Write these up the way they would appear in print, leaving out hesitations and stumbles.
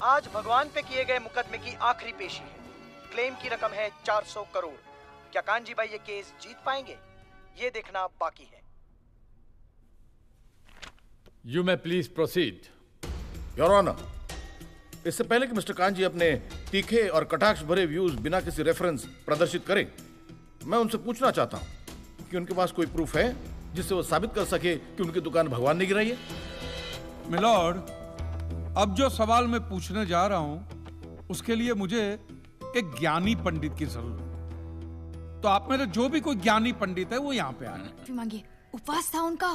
आज भगवान पे किए गए मुकदमे की आखिरी पेशी है। क्लेम की रकम है 400 करोड़। क्या कांजी भाई ये केस जीत पाएंगे, ये देखना बाकी है। You may please proceed. Your honour, इससे पहले कि मिस्टर कांजी अपने तीखे और कटाक्ष भरे व्यूज बिना किसी रेफरेंस प्रदर्शित करें, मैं उनसे पूछना चाहता हूं कि उनके पास कोई प्रूफ है जिससे वो साबित कर सके कि उनकी दुकान भगवान ने गिराई है। मिलॉर्ड, अब जो सवाल मैं पूछने जा रहा हूं उसके लिए मुझे एक ज्ञानी पंडित की जरूरत है। तो आप में से जो भी कोई ज्ञानी पंडित है वो यहाँ पे आए। मांगिए, उपवास था उनका।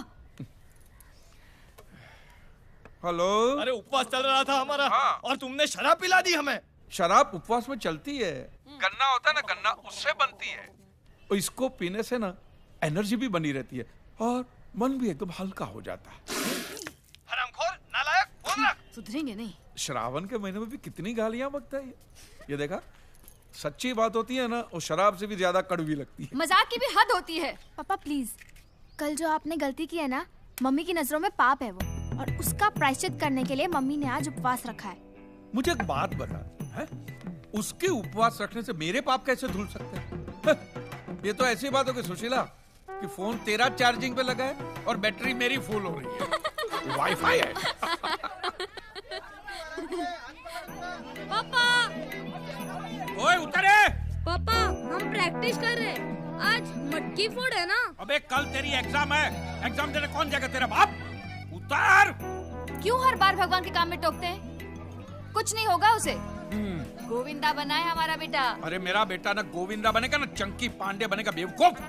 हेलो। अरे उपवास चल रहा था हमारा। हाँ। और तुमने शराब पिला दी हमें। शराब उपवास में चलती है। गन्ना होता है ना, गन्ना उससे बनती है। और इसको पीने से ना एनर्जी भी बनी रहती है और मन भी एकदम हल्का हो जाता है। हरामखोर, नालायक, बोल रहा। सुधरेंगे नहीं। श्रावण के महीने में भी कितनी गालियां बकता है ये देखा। सच्ची बात होती है ना, वो शराब से भी ज्यादा कड़वी लगती है। मजाक की भी हद होती है। पापा प्लीज, कल जो आपने गलती की है ना, मम्मी की नजरों में पाप है वो, और उसका प्रायश्चित करने के लिए मम्मी ने आज उपवास रखा है। मुझे एक बात बता, है? उसके उपवास रखने से मेरे पाप कैसे धुल सकते हैं? ये तो ऐसी बात हो कि सुशीला कि फोन तेरा चार्जिंग पे लगा है और बैटरी मेरी फुल हो रही है। वाईफाई है। पापा, ओए उतरे। पापा हम प्रैक्टिस कर रहे हैं, आज मटकी फोड़ है ना। अबे कल तेरी एग्जाम है, एग्जाम देने कौन जाएगा, तेरा बाप? उतर। क्यों हर बार भगवान के काम में टोकते हैं? कुछ नहीं होगा उसे। गोविंदा बना है हमारा बेटा। अरे मेरा बेटा ना गोविंदा बनेगा ना चंकी पांडे बनेगा, बेवकूफ।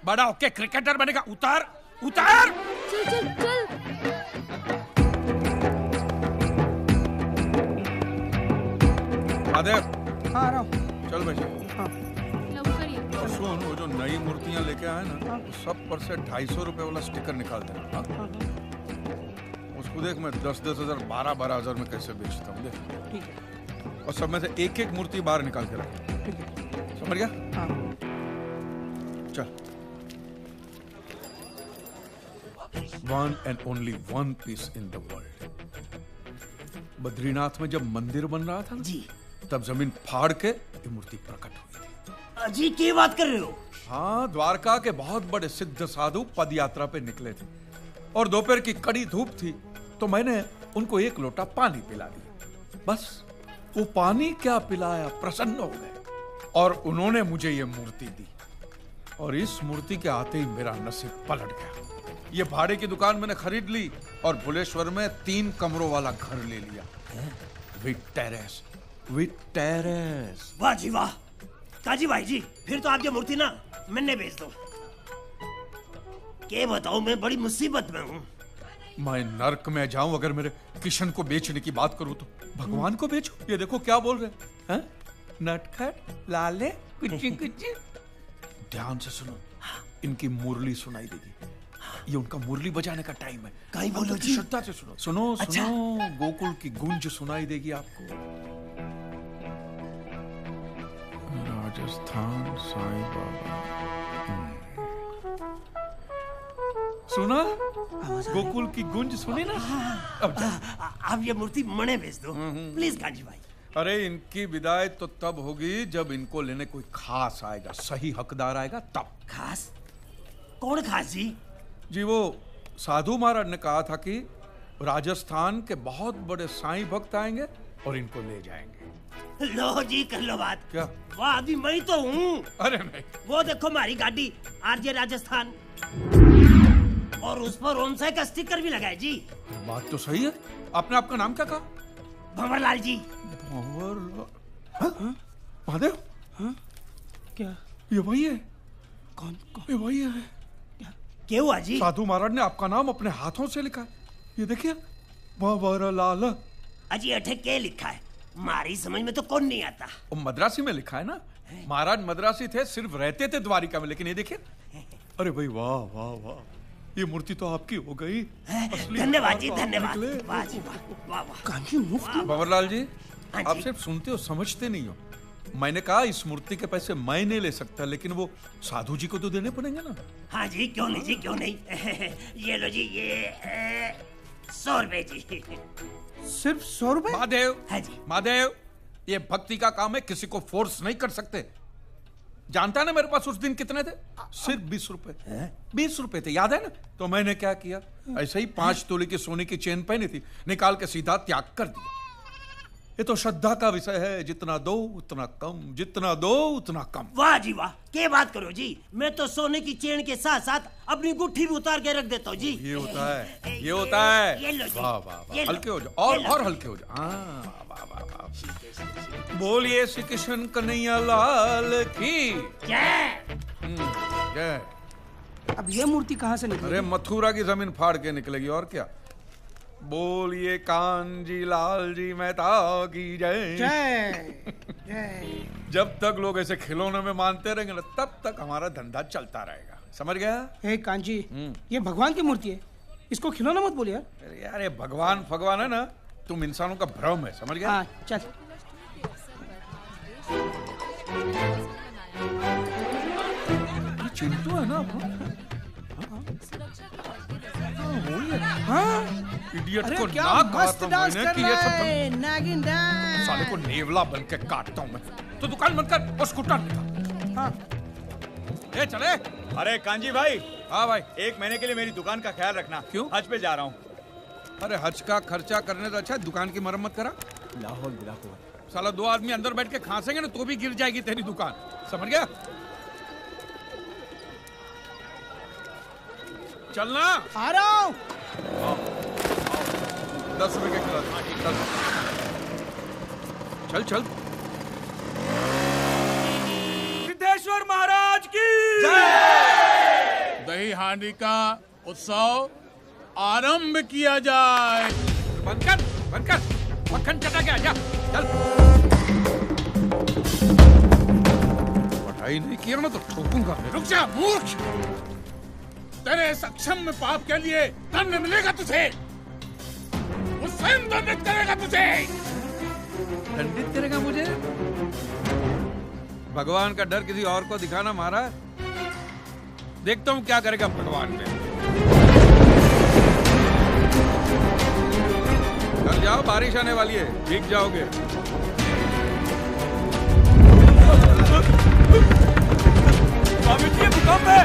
बड़ा होके क्रिकेटर बनेगा। उतर उतर। चल चल चल। आदेव। हाँ रहा हूँ। चल बेटा। हाँ। और सुन, वो जो नई मूर्तियां लेके आए ना, वो सब पर से 250 रुपए वाला स्टिकर निकाल देना। उसको देख, मैं 10-10 हजार 12-12 हजार में कैसे बेचता हूँ। ठीक है। और सब में से एक एक मूर्ति बाहर निकाल के रख। ठीक है। समझ गया? हाँ। चल। One and only one piece in the world. Badrinath में जब मंदिर बन रहा था ना, जी, तब जमीन फाड़ के ये मूर्ति प्रकट हुई थी। अजी क्या बात कर रहे हो? हाँ, द्वारका के बहुत बड़े सिद्ध साधु पद यात्रा पे निकले थे और दोपहर की कड़ी धूप थी, तो मैंने उनको एक लोटा पानी पिला दिया। बस वो पानी क्या पिलाया, प्रसन्न हो गए और उन्होंने मुझे ये मूर्ति दी। और इस मूर्ति के आते ही मेरा नसीब पलट गया। ये भाड़े की दुकान मैंने खरीद ली और भुलेश्वर में 3 कमरों वाला घर ले लिया, विद टेरेस। With terrace. वाह जी वाह। काजी भाई जी, फिर तो आपकी मूर्ति ना मैंने बेच दो। क्या बताऊं, मैं बड़ी मुसीबत में हूँ। मैं नर्क में जाऊं अगर मेरे किशन को बेचने की बात करूं तो? भगवान को बेचो? ये देखो क्या बोल रहे हैं। नटखट लाले कुची कुची। ध्यान से सुनो, इनकी मुरली सुनाई देगी। ये उनका मुरली बजाने का टाइम है। कहीं बोलो जी। श्रद्धा से सुनो। सुनो अच्छा। सुनो, गोकुल की गूंज सुनाई देगी आपको। राजस्थान साईं बाबा। सुना? गोकुल की गूंज सुनी ना? अब ये मूर्ति मने बेच दो प्लीज काजी भाई। अरे इनकी विदाई तो तब होगी जब इनको लेने कोई खास आएगा, सही हकदार आएगा तब। खास? कौन खास जी? जी वो साधु महाराज ने कहा था कि राजस्थान के बहुत बड़े साईं भक्त आएंगे और इनको ले जाएंगे। लो जी कर लो बात। क्या? वाह, अभी मैं तो हूँ। अरे नहीं। वो देखो हमारी गाड़ी आरजे राजस्थान, और उस पर ओनसाई का स्टिकर भी लगा है जी। बात तो सही है। आपने आपका नाम क्या कहा? भंवरलाल जी। भंवरलाल? महादेव? क्या? ये वही है। कौन? ये वही है। क्या हुआ जी? साधु महाराज ने आपका नाम अपने हाथों से लिखा है। ये देखिए, भंवरलाल। अजी अठे क्या लिखा है? हमारी समझ में तो कौन नहीं आता। वो मद्रासी में लिखा है ना। महाराज मद्रासी थे, सिर्फ रहते थे द्वारिका में, लेकिन ये देखिए। अरे भाई वाह वाह वाह, ये मूर्ति तो आपकी हो गई। धन्यवाद जी, धन्यवाद। वाह जी वाह वाह। भंवरलाल जी, आप सिर्फ सुनते हो, समझते नहीं हो। मैंने कहा इस मूर्ति के पैसे मैं नहीं ले सकता, लेकिन वो साधु जी को तो देने पड़ेंगे ना। हाँ जी, क्यों नहीं जी, क्यों नहीं। ये लो जी, ये 100 रुपए जी। सिर्फ 100 रुपए? महादेव, हाँ जी। महादेव, ये भक्ति का काम है, किसी को फोर्स नहीं कर सकते। जानता है ना मेरे पास उस दिन कितने थे? सिर्फ 20 रुपए। 20 रुपए थे, याद है ना? तो मैंने क्या किया, ऐसे ही 5 तोले की सोने की चेन पहनी थी, निकाल के सीधा त्याग कर दिया। ये तो श्रद्धा का विषय है, जितना दो उतना कम, जितना दो उतना कम। वाह जी वाह, क्या बात करो जी। मैं तो सोने की चेन के साथ साथ अपनी गुट्ठी भी उतार के रख देता हूँ जी। ये होता है, ये होता है। ये लो जी। वाह वाह वाह, ये लो। हल्के हो जाओ, और हल्के हो जाओ। हाँ, वाह वाह वाह। बोलिए श्री कृष्ण कन्हैया लाल की जय। जय। अब ये मूर्ति कहाँ से निकली? अरे मथुरा की जमीन फाड़ के निकलेगी, और क्या। बोलिए कांजी लाल जी मेहता की जय। जय जय। जब तक लोग ऐसे खिलौने में मानते रहेंगे ना, तब तक हमारा धंधा चलता रहेगा, समझ गया? हे कांजी, ये भगवान की मूर्ति है, इसको खिलौना मत बोलिए यार। अरे यार, ये भगवान है ना, तुम इंसानों का भ्रम है, समझ गया? हाँ चल। चिंटू है ना अपना? हाँ इडियट अरे को क्या ना मस्त डांस कर कि ये रहा सब है, नागिन डांस। साले को नेवला बन के काटता हूँ मैं। तो दुकान बंद कर और स्कूटर निकाल। हाँ। ए चले। अरे कांजी भाई। हाँ भाई। 1 महीने के लिए मेरी दुकान का ख्याल रखना। क्यों? हज पे जा रहा हूँ। अरे हज का खर्चा करने से अच्छा दुकान की मरम्मत करा। लाहौल बिलाहौल। साला 2 आदमी अंदर बैठ के खांसेंगे ना तो भी गिर जाएगी तेरी दुकान, समझ गया? चलना। आ रहा हूँ। 10 रुपए के खिला दो। चल चल। सिद्धेश्वर महाराज की दही हांडी का उत्सव आरंभ किया जाए। बंद कर, मक्खन चटा के आजा, चल। पढ़ाई नहीं किया ना तो ठोकूंगा। रुक जा मूर्ख, तेरे सक्षम पाप के लिए दंड मिलेगा तुझे। वो स्वयं दंडित करेगा तुझे। दंडित करेगा मुझे? भगवान का डर किसी और को दिखाना महाराज। देखता हूँ क्या करेगा भगवान में। घर जाओ, बारिश आने वाली है, भीग जाओगे। स्वामी जी भूकंप है।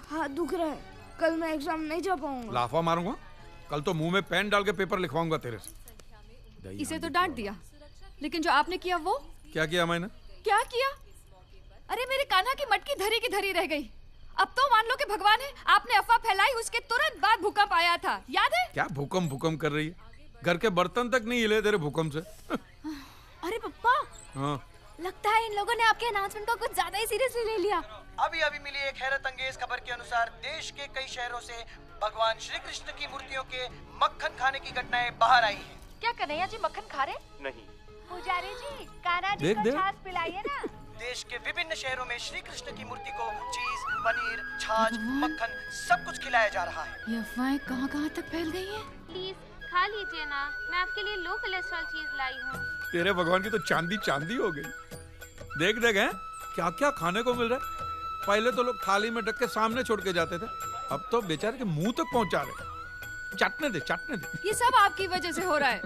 हाथ दुख रहा है, कल मैं एग्जाम नहीं जा पाऊंगा। लाफा मारूंगा, कल तो मुंह में पेन डाल के पेपर लिखवाऊंगा तेरे से। इसे तो डांट दिया, लेकिन जो आपने किया वो? क्या किया मैंने? क्या किया? अरे मेरे कान्हा की मटकी धरी की धरी रह गई। अब तो मान लो कि भगवान है, आपने अफवाह फैलाई, उसके तुरंत बाद भूकंप आया था, याद है? क्या भूकंप कर रही है? घर के बर्तन तक नहीं हिले तेरे भूकंप से। अरे पप्पा, हाँ। लगता है इन लोगों ने आपके अनाउंसमेंट को कुछ ज्यादा ही सीरियसली ले लिया। अभी मिली एक हैरत अंगेज खबर के अनुसार देश के कई शहरों से भगवान श्री कृष्ण की मूर्तियों के मक्खन खाने की घटनाएं बाहर आई हैं। क्या कन्हैया जी मक्खन खा रहे? नहीं। पुजारी जी, कान्हा जी को छाछ पिलाइए ना। देश के विभिन्न शहरों में श्री कृष्ण की मूर्ति को चीज, पनीर, छाछ, मक्खन सब कुछ खिलाया जा रहा है। ये अफवाहें कहाँ तक फैल गई हैं? प्लीज खा लीजिए ना, मैं आपके लिए लो कोलेस्ट्रॉल चीज लाई हूँ। तेरे भगवान की तो चांदी हो गई। देख हैं क्या क्या खाने को मिल रहा है। पहले तो लोग थाली में ढक के सामने छोड़ के जाते थे, अब तो बेचारे के मुंह तक पहुंचा रहे। चाटने दे। ये सब आपकी वजह से हो रहा है।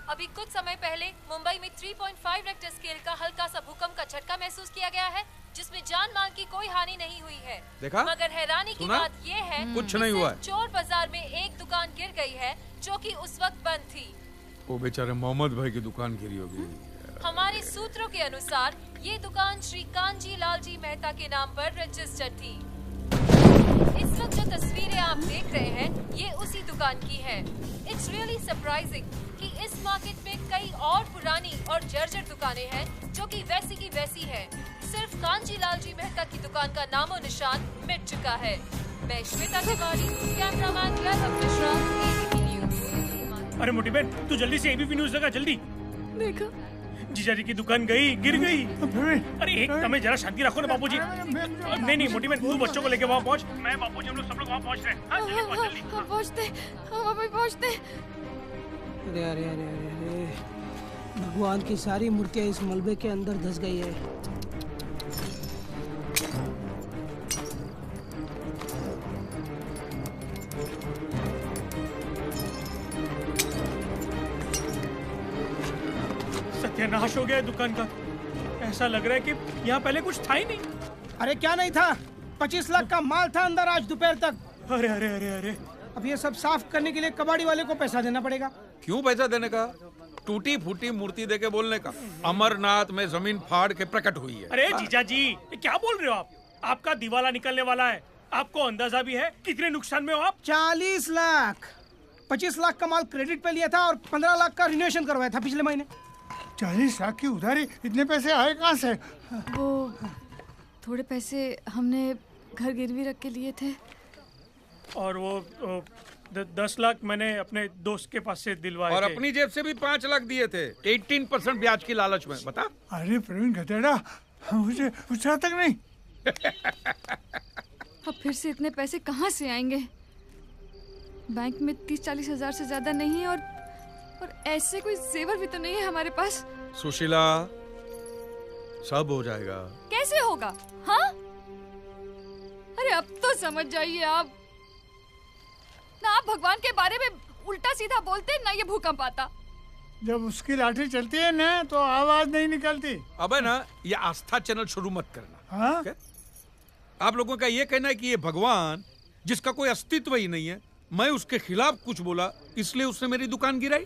अभी कुछ समय पहले मुंबई में 3.5 रेक्टर स्केल का हल्का सा भूकंप का झटका महसूस किया गया है, जिसमें जान माल की कोई हानि नहीं हुई है। देखा? मगर हैरानी की बात ये है कुछ नहीं हुआ है। चोर बाजार में एक दुकान गिर गई है जो कि उस वक्त बंद थी। वो बेचारे मोहम्मद भाई की दुकान गिरी होगी। हमारे सूत्रों के अनुसार ये दुकान श्री कांजी लाल जी मेहता के नाम पर रजिस्टर्ड थी। इस वक्त जो तस्वीरें आप देख रहे हैं ये उसी दुकान की है। इट्स रियली सरप्राइजिंग कि इस मार्केट में कई और पुरानी और जर्जर दुकानें हैं जो कि वैसी की वैसी है। सिर्फ कांजी लाल जी मेहता की दुकान का नामो निशान मिट चुका है। मैं श्वेता तिवारी, कैमरामैन वैभव मिश्रा, एबीपी न्यूज़। अरे मोटी बहन, तू जल्दी से एबीपी न्यूज़ लगा, जल्दी। देखा? जीजाजी की दुकान गिर गई। अरे एक समय जरा शांति रखो ना बापूजी। नहीं मोटी बहन, तू बच्चों को लेके वहाँ पहुँच। मैं बापूजी हम लोग सब लोग वहाँ पहुँच रहे हैं। हाँ, जल्दी पहुँच, जल्दी। हम पहुँचते। अरे भगवान की सारी मूर्तियां इस मलबे के अंदर धंस गई है। सत्यानाश हो गया है दुकान का। ऐसा लग रहा है कि यहाँ पहले कुछ था ही नहीं। अरे क्या नहीं था, 25 लाख का माल था अंदर आज दोपहर तक। अरे अरे अरे अरे, अब ये सब साफ करने के लिए कबाड़ी वाले को पैसा देना पड़ेगा। क्यों पैसा देने का? टूटी फूटी मूर्ति देके बोलने का। अमरनाथ में जमीन फाड़ के प्रकट हुई है। अरे जीजा जी, ये क्या बोल रहे हो आप? आपका दिवाला निकलने वाला है। आपको अंदाजा भी है कितने नुकसान में हो आप? 40 लाख। 25 लाख का माल क्रेडिट पे लिया था और 15 लाख का रिनोवेशन करवाया था पिछले महीने। 40 लाख की उधारी, इतने पैसे आए कहाँ से? वो थोड़े पैसे हमने घर गिरवी रख के लिए थे। और वो 10 लाख मैंने अपने दोस्त के पास से दिलवाए और थे। अपनी जेब से भी 5 लाख दिए थे, 18% ब्याज की लालच में। बता। अरे प्रवीण गधेड़ा, मुझे पूछा तक नहीं। अब फिर से इतने पैसे कहाँ से आएंगे? बैंक में 30-40 हजार से ज्यादा नहीं है और ऐसे कोई जेवर भी तो नहीं है हमारे पास। सुशीला, सब हो जाएगा। कैसे होगा? हाँ? अरे अब तो समझ जाइए आप। ना आप भगवान के बारे में उल्टा सीधा बोलते, ना ये भूकंप आता। जब उसकी लाठी चलती है ना तो आवाज नहीं निकलती। अबे ना, ये आस्था चैनल शुरू मत करना। हाँ? आप लोगों का ये कहना है कि ये भगवान जिसका कोई अस्तित्व ही नहीं है, मैं उसके खिलाफ कुछ बोला इसलिए उसने मेरी दुकान गिराई।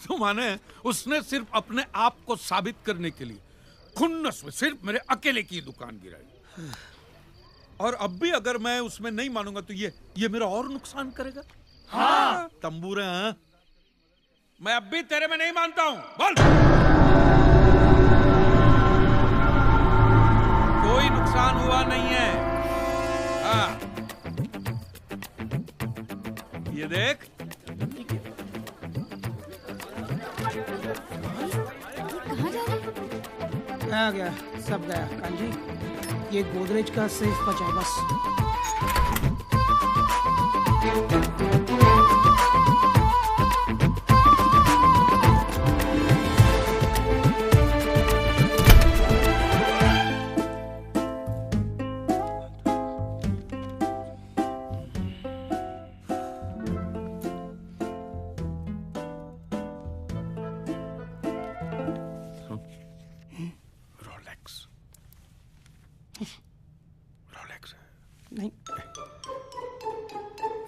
तो माने उसने सिर्फ अपने आप को साबित करने के लिए खुन्नस में सिर्फ मेरे अकेले की दुकान गिराई। और अब भी अगर मैं उसमें नहीं मानूंगा तो ये मेरा और नुकसान करेगा। हाँ। तंबूरे, हाँ? मैं अब भी तेरे में नहीं मानता हूं। बोल। कोई नुकसान हुआ नहीं है। हाँ। ये देख। कहाँ जा रहे? आ गया, सब गया कांजी। ये गोदरेज का सेफ बचा है बस।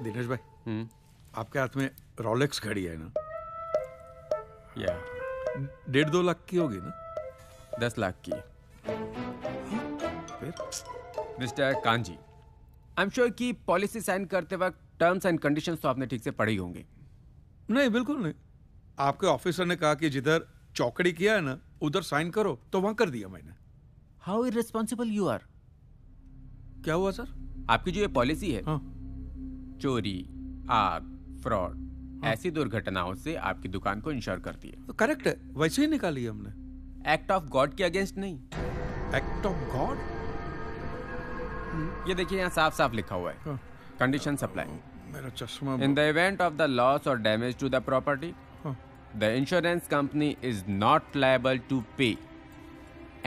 दिनेश भाई, आपके हाथ में रोलेक्स घड़ी है ना? या 1.5-2 लाख की होगी ना? 10 लाख की। फिर mister kanji, I am sure कि पॉलिसी साइन करते वक्त टर्म्स एंड कंडीशंस तो आपने ठीक से पढ़े ही होंगे। नहीं, बिल्कुल नहीं। आपके ऑफिसर ने कहा कि जिधर चौकड़ी किया है ना उधर साइन करो, तो वहां कर दिया मैंने। How irresponsible you are. क्या हुआ सर? आपकी जो ये पॉलिसी है, हाँ। चोरी, आग, फ्रॉड, ऐसी दुर्घटनाओं से आपकी दुकान को इंश्योर करती है। तो करेक्ट है, वैसे ही निकाली हमने। एक्ट ऑफ गॉड के अगेंस्ट नहीं। Act of God? ये देखिए यहाँ साफ साफ लिखा हुआ है, कंडीशन अप्लाई। मेरा चश्मा। In the event of the loss or damage to the property, the insurance company is not liable to pay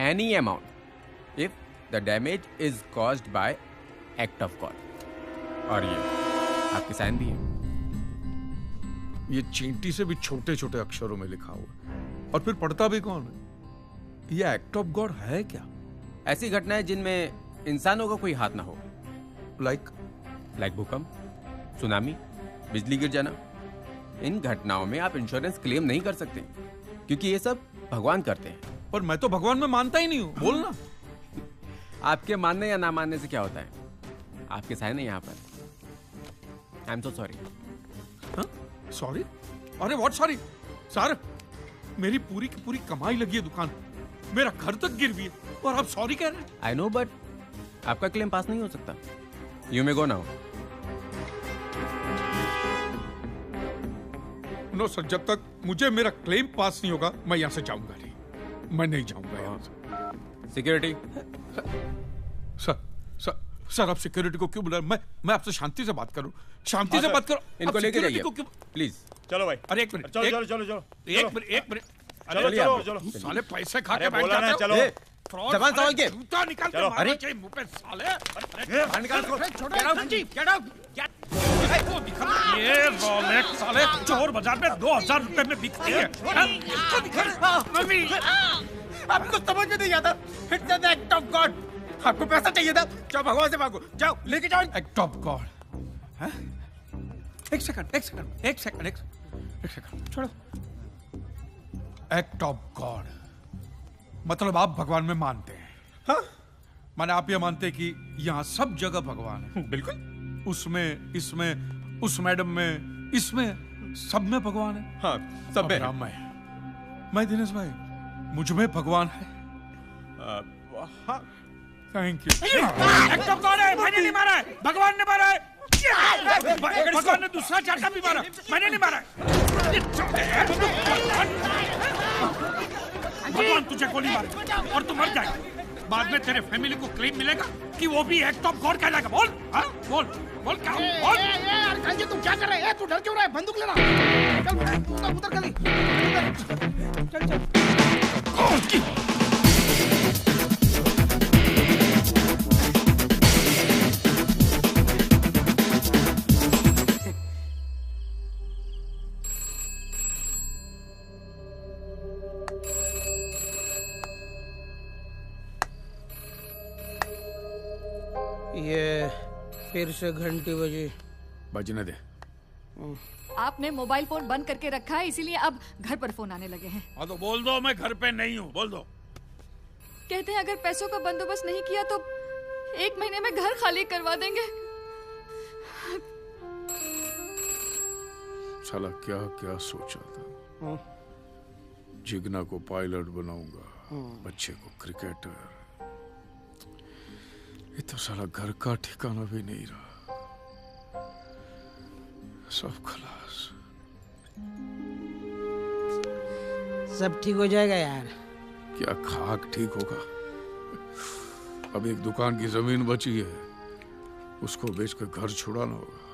any amount if the damage is caused by act of God. और ये आपके sign भी है। ये चींटी से भी छोटे छोटे अक्षरों में लिखा हुआ, और फिर पढ़ता भी कौन है? ये एक्ट ऑफ गॉड है क्या? ऐसी घटनाएं जिनमें इंसानों का कोई हाथ ना हो, लाइक भूकंप, सुनामी, बिजली गिर जाना। इन घटनाओं में आप इंश्योरेंस क्लेम नहीं कर सकते क्योंकि ये सब भगवान करते हैं। पर मैं तो भगवान में मानता ही नहीं हूं। बोलना। आपके मानने या ना मानने से क्या होता है? आपके साइन है यहाँ पर। I am so sorry. Sorry? अरे व्हाट सॉरी? सर, मेरी पूरी की पूरी कमाई लगी है दुकान, मेरा घर तक गिर भी है और आप सॉरी कह रहे हैं? आई नो, बट आपका क्लेम पास नहीं हो सकता। You may go now. No sir, जब तक मुझे मेरा क्लेम पास नहीं होगा मैं यहाँ से जाऊंगा नहीं। मैं नहीं जाऊंगा यहाँ से। सिक्योरिटी। सर, सर आप सिक्योरिटी को क्यों बुला? मैं आपसे शांति से बात करूं, शांति से बात करो। इनको लेके जाइए प्लीज। चलो भाई। अरे एक मिनट, चलो चलो चलो चलो एक मिनट। चलो चलो चलो। साले पैसे खा के बोला ना चलो। जबान संभाल के। जूता निकाल के अरे मुंह पे साले। निकाल इसको। Get out. ये रोलेक्स साले चोर बाजार में 2000 रुपए में बिकती है। इसको दिखा। मम्मी आपको समझ में नहीं आता। It's an act of God. आपको पैसा चाहिए था, जाओ भगवान से मांगो, जाओ लेके जाओ। Act of God. एक सेकंड छोड़ो। एक्ट ऑफ गॉड मतलब आप भगवान में मानते हैं? हाँ? माने आप ये मानते हैं कि यहाँ सब जगह भगवान है? बिल्कुल। उसमें, इसमें, उस मैडम में, इसमें, सब में भगवान है? हाँ, सब में। मैं दिनेश भाई, मुझ में भगवान है? हाँ। Thank you. Act of God है, मैंने नहीं मारा है, भगवान ने मारा है। भगवान ने दूसरा चाटा भी मारा, मैंने नहीं मारा है। भगवान तुझे गोली मारे और तू मर जाएगा। बाद में तेरे फैमिली को क्लेम मिलेगा कि वो भी एक्ट ऑफ गॉड कहलाएगा। बोल बोल क्या बोल। यार कांजी तू क्या कर रहा है? तू डर क्यों रहा है? बंदूक ले रहा। चल उधर चल। ये फिर से घंटी बजी। बजने दे। आपने मोबाइल फोन बंद करके रखा है, इसीलिए अब घर पर फोन आने लगे हैं। हाँ तो बोल दो मैं घर पे नहीं हूँ, बोल दो। कहते हैं अगर पैसों का बंदोबस्त नहीं किया तो 1 महीने में घर खाली करवा देंगे। साला क्या क्या सोचा था। जिगना को पायलट बनाऊंगा, बच्चे को क्रिकेटर। ये तो साला घर का ठिकाना भी नहीं रहा, सब खलास। सब ठीक हो जाएगा यार। क्या खाक ठीक होगा? अब एक दुकान की जमीन बची है, उसको बेचकर घर छुड़ाना होगा।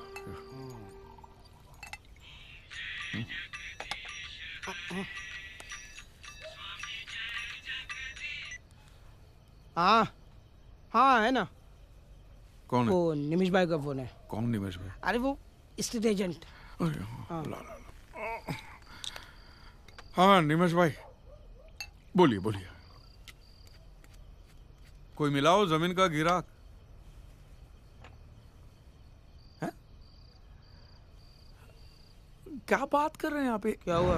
हाँ है ना। कौन है? वो निमिष भाई का फोन है। कौन निमिष भाई? अरे वो स्टेट एजेंट। अरे हाँ निमिष भाई, बोलिए बोलिए। कोई मिलाओ जमीन का गिराक। क्या बात कर रहे हैं यहाँ पे? क्या हुआ?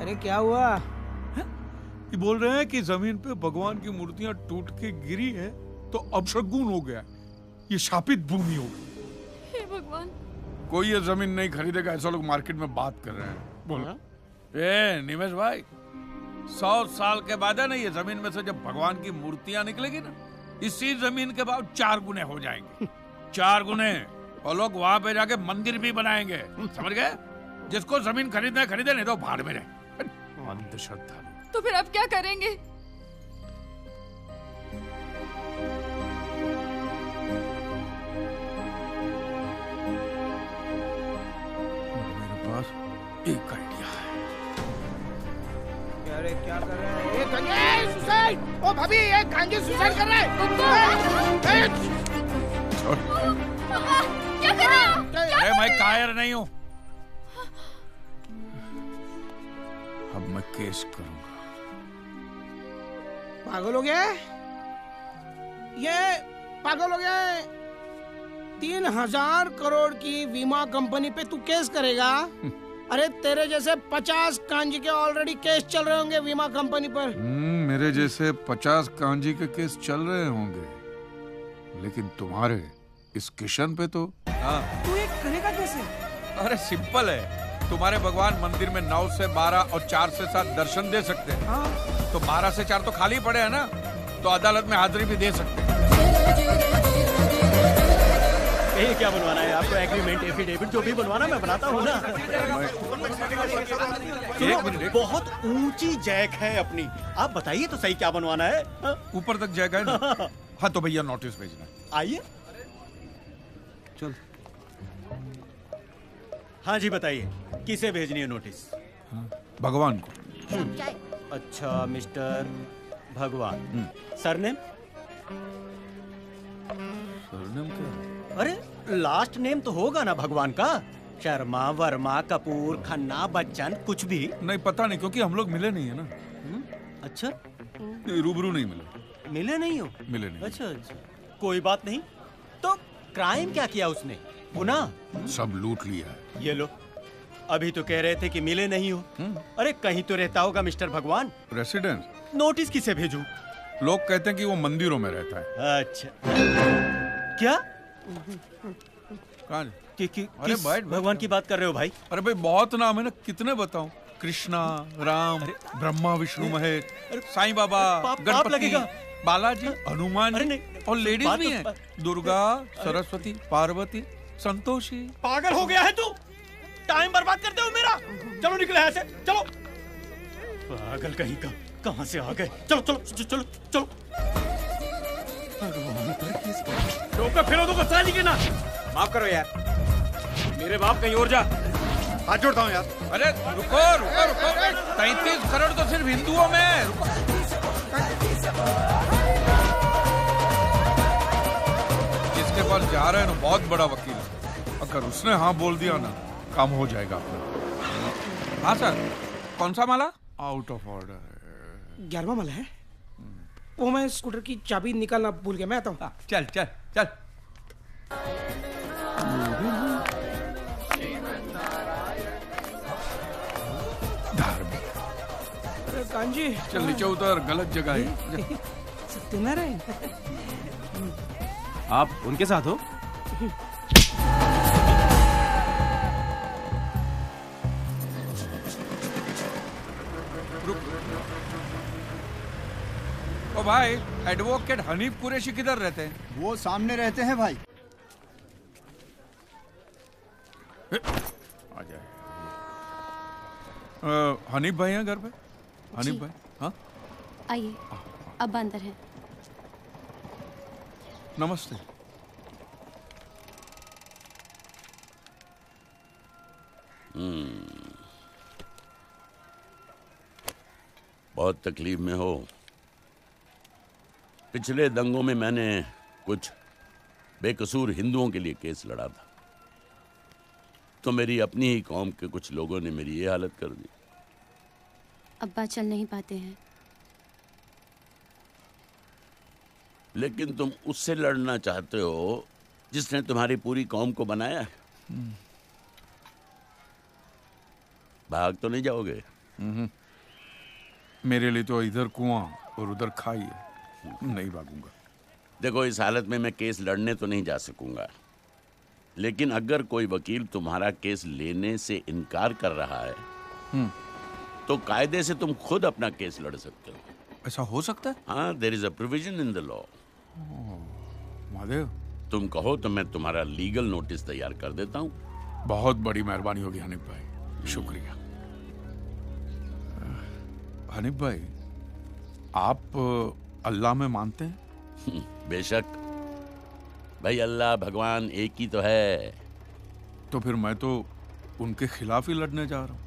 अरे क्या हुआ? ये बोल रहे हैं कि जमीन पे भगवान की मूर्तियां टूट के गिरी है तो अपशगुन हो गया, ये शापित भूमि हो गई। हे भगवान। कोई ये जमीन नहीं खरीदेगा, ऐसा लोग मार्केट में बात कर रहे हैं। बोलो। ए निमेश भाई, 100 साल के बाद है ना, ये जमीन में से जब भगवान की मूर्तियां निकलेगी ना, इसी जमीन के भाव 4 गुने हो जाएंगे। 4 गुने। और लोग वहां पे जाके मंदिर भी बनाएंगे, समझ गए? जिसको जमीन खरीदना खरीदे, नहीं तो भाड़ में रहे। अंधश्रद्धा। तो फिर आप क्या करेंगे? मेरे पास एक आइडिया है। अरे क्या कर रहे हैं? ये कांजी सुसाइड! ओ भाभी, ये कांजी सुसाइड कर रहा है। क्या कर रहे हो? अरे मैं कायर नहीं हूँ। अब मैं केस करूंगा। पागल हो गया? ये पागल हो गया? 3000 करोड़ की बीमा कंपनी पे तू केस करेगा? अरे तेरे जैसे 50 कांजी के ऑलरेडी केस चल रहे होंगे बीमा कंपनी पर। मेरे जैसे 50 कांजी के केस चल रहे होंगे, लेकिन तुम्हारे इस किशन पे तो। तू ये करेगा कैसे? अरे सिंपल है, तुम्हारे भगवान मंदिर में 9 से 12 और 4 से 7 दर्शन दे सकते हैं। तो 12 से 4 तो खाली पड़े हैं ना, तो अदालत में हाजिरी भी दे सकते हैं। ये क्या बनवाना है आपको? एग्रीमेंट, एफिडेविट जो भी बनवाना मैं बनाता हूँ ना। एक मिनट। बहुत ऊंची जैक है अपनी, आप बताइए तो सही क्या बनवाना है? ऊपर तक जैक है ना? हाँ तो भैया नोटिस भेजना। आइए चल। हाँ जी बताइए, किसे भेजनी है नोटिस? भगवान को। अच्छा मिस्टर भगवान। सरनेम? सरनेम क्या? अरे लास्ट नेम तो होगा ना भगवान का। शर्मा, वर्मा, कपूर, खन्ना, बच्चन, कुछ भी। नहीं पता नहीं, क्योंकि हम लोग मिले नहीं है ना। अच्छा रूबरू नहीं मिले। मिले नहीं हो? मिले नहीं। अच्छा अच्छा, कोई बात नहीं। तो क्राइम क्या किया उसने? गुनाह? सब लूट लिया है। ये लो, अभी तो कह रहे थे कि मिले नहीं हो। अरे कहीं तो रहता होगा मिस्टर भगवान। रेसिडेंस? नोटिस किसे भेजूं? लोग कहते हैं कि वो मंदिरों में रहता है। अच्छा क्या? कहाँ? अरे भगवान की बात कर रहे हो भाई? अरे भाई बहुत नाम है ना, कितने बताऊं? कृष्णा, राम, ब्रह्मा, विष्णु, महेश, साईं बाबा, गणपति, बालाजी, हनुमान और लेडीज भी हैं। दुर्गा, सरस्वती, पार्वती, संतोषी। पागल हो गया है तू? टाइम बर्बाद करते हो मेरा। चलो निकले यहाँ से, चलो। पागल कहीं का, कहाँ से आ गए? चलो चलो चलो चलो। टोका फिरो तो साली के ना। माफ करो यार, मेरे बाप कहीं और जा। हाथ जोड़ता हूँ यार। अरे रुको रुको रुको, 33 करोड़ तो सिर्फ हिंदुओं में है। रुको। जिसके पास जा रहे हैं ना, बहुत बड़ा वकील है। अगर उसने हाँ बोल दिया ना, काम हो जाएगा अपना। हाँ सर, कौन सा माला? Out of order. 11वां माला है। वो मैं स्कूटर की चाबी निकालना भूल गया, मैं आता हूँ। चल चल चल। कांजी चल नीचे उतर, गलत जगह है। सत्यनारायण, आप उनके साथ हो? ओ भाई, एडवोकेट हनीफ कुरैशी किधर रहते हैं? वो सामने रहते हैं भाई। आ जाए। हनीफ भाई हैं घर पे? हनीफ भाई? हाँ आइए, अब अंदर हैं। नमस्ते। बहुत तकलीफ में हो। पिछले दंगों में मैंने कुछ बेकसूर हिंदुओं के लिए केस लड़ा था, तो मेरी अपनी ही कौम के कुछ लोगों ने मेरी ये हालत कर दी। अब्बा चल नहीं पाते हैं। लेकिन तुम उससे लड़ना चाहते हो जिसने तुम्हारी पूरी कौम को बनाया है। भाग तो नहीं जाओगे? मेरे लिए तो इधर कुआं और उधर खाई है। नहीं भागूंगा। देखो, इस हालत में मैं केस लड़ने तो नहीं जा सकूंगा, लेकिन अगर कोई वकील तुम्हारा केस लेने से इनकार कर रहा है तो कायदे से तुम खुद अपना केस लड़ सकते हो। ऐसा हो सकता है? हाँ, there is a provision in the law. Mahadev, तुम कहो तो मैं तुम्हारा लीगल नोटिस तैयार कर देता हूँ। बहुत बड़ी मेहरबानी होगी हनीफ भाई, शुक्रिया। हनीफ भाई, आप अल्लाह में मानते हैं? बेशक भाई, अल्लाह भगवान एक ही तो है। तो फिर मैं तो उनके खिलाफ ही लड़ने जा रहा हूँ,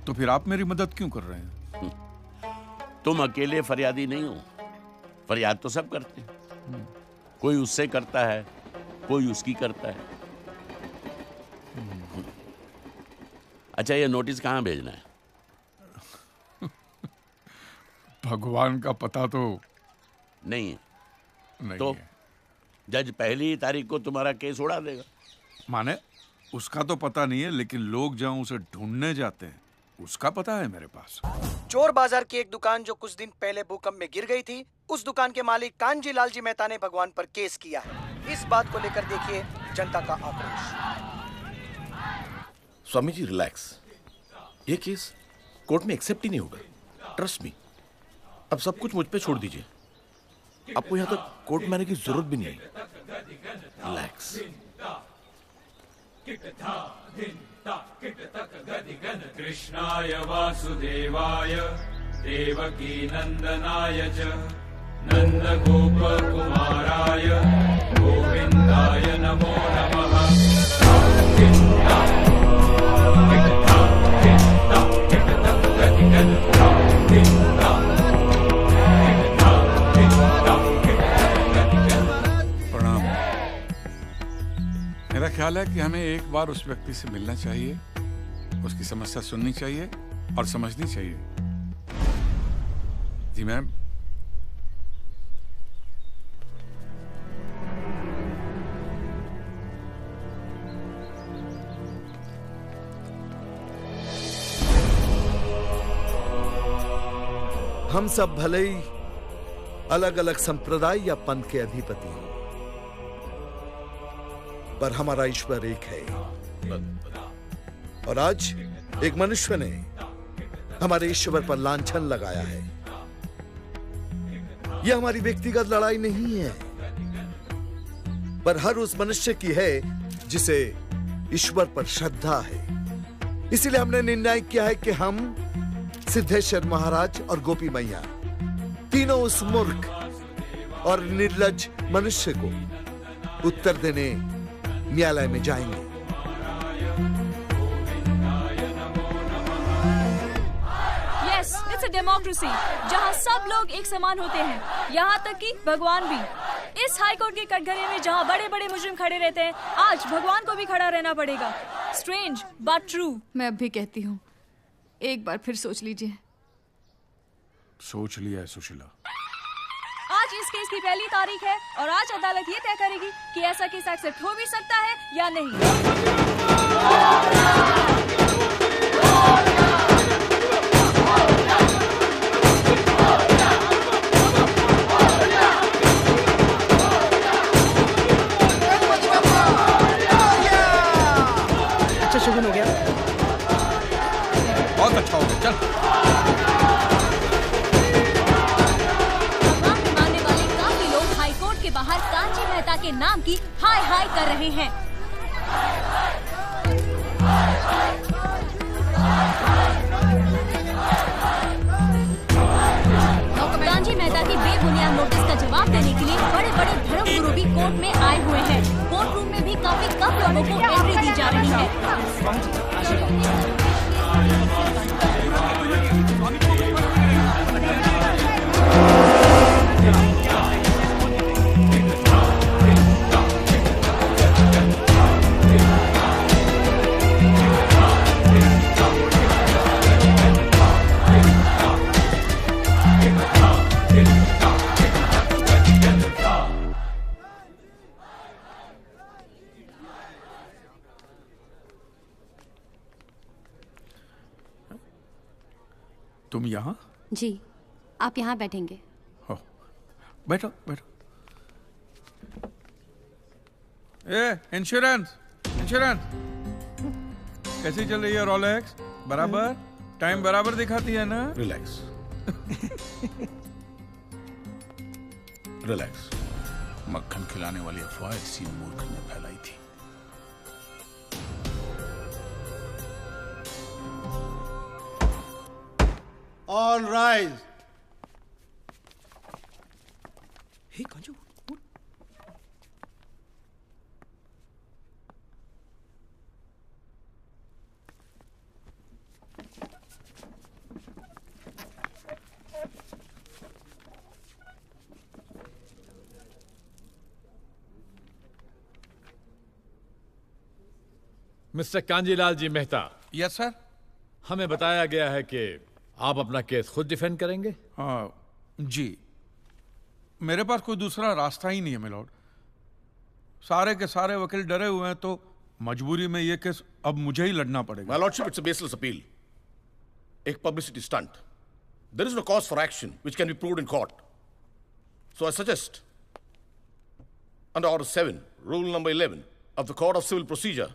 तो फिर आप मेरी मदद क्यों कर रहे हैं? तुम अकेले फरियादी नहीं हो, फरियाद तो सब करते हैं। कोई उससे करता है, कोई उसकी करता है। अच्छा, ये नोटिस कहाँ भेजना है? भगवान का पता तो नहीं है। नहीं तो है। जज पहली तारीख को तुम्हारा केस उड़ा देगा। माने उसका तो पता नहीं है, लेकिन लोग जहाँ उसे ढूंढने जाते हैं उसका पता है मेरे पास। चोर बाजार की एक दुकान जो कुछ दिन पहले भूकंप में गिर गई थी, उस दुकान के मालिक कांजी लालजी मेहता ने भगवान पर केस किया है। इस बात को लेकर देखिए जनता का आक्रोश। स्वामी जी रिलैक्स, ये केस कोर्ट में एक्सेप्ट ही नहीं होगा। ट्रस्ट मी, अब सब कुछ मुझ पे छोड़ दीजिए। आपको यहाँ तक कोर्ट में आने की जरूरत भी नहीं है। रिलैक्स। कृष्णाय वासुदेवाय देवकी नंदनाय च नन्दगोपकुमाराय गोविन्दाय नमो नमः। प्रणाम। मेरा ख्याल है कि हमें एक बार उस व्यक्ति से मिलना चाहिए, उसकी समस्या सुननी चाहिए और समझनी चाहिए। जी मैम। हम सब भले ही अलग अलग संप्रदाय या पंथ के अधिपति हैं, पर हमारा ईश्वर एक है। और आज एक मनुष्य ने हमारे ईश्वर पर लांछन लगाया है। यह हमारी व्यक्तिगत लड़ाई नहीं है, पर हर उस मनुष्य की है जिसे ईश्वर पर श्रद्धा है। इसीलिए हमने निर्णय किया है कि हम सिद्धेश्वर महाराज और गोपी मैया तीनों उस मूर्ख और निर्लज मनुष्य को उत्तर देने न्यायालय में जाएंगे। यस, इट्स अ डेमोक्रेसी जहां सब लोग एक समान होते हैं, यहाँ तक कि भगवान भी। इस हाई कोर्ट के कटघरे में जहाँ बड़े बड़े मुजरिम खड़े रहते हैं, आज भगवान को भी खड़ा रहना पड़ेगा। Strange but true. मैं अब भी कहती हूँ, एक बार फिर सोच लीजिए। सोच लिया है सुशीला। आज इस केस की पहली तारीख है और आज अदालत ये तय करेगी कि ऐसा केस एक्सेप्ट हो भी सकता है या नहीं। अच्छा शुरू हो गया। बहुत अच्छा हो गया। चल। बाहर कांची मेहता के नाम की हाय हाय कर रहे हैं। कांची मेहता की बेबुनियाद नोटिस का जवाब देने के लिए बड़े बड़े धर्म गुरु भी कोर्ट में आए हुए हैं। कोर्ट रूम में भी काफी कम लोगों को एंट्री दी जा रही है। तुम यहाँ? जी, आप यहाँ बैठेंगे। हो, बैठो बैठो। ए, इंश्योरेंस कैसी चल रही है? रोलेक्स बराबर टाइम बराबर दिखाती है ना? Relax relax. मक्खन खिलाने वाली अफवाह इसी मूर्ख ने फैलाई थी। All rise. Hey, Kanju. Mister Kanjilal ji Mehta. Yes sir. हमें बताया गया है कि आप अपना केस खुद डिफेंड करेंगे। हाँ जी, मेरे पास कोई दूसरा रास्ता ही नहीं है मिलॉर्ड। सारे के सारे वकील डरे हुए हैं, तो मजबूरी में ये केस अब मुझे ही लड़ना पड़ेगा। My lordship, it's a baseless appeal. एक publicity stunt. There is no cause for action which can be proved in court. So I suggest, under Order 7, Rule number 11 of the Court of Civil Procedure,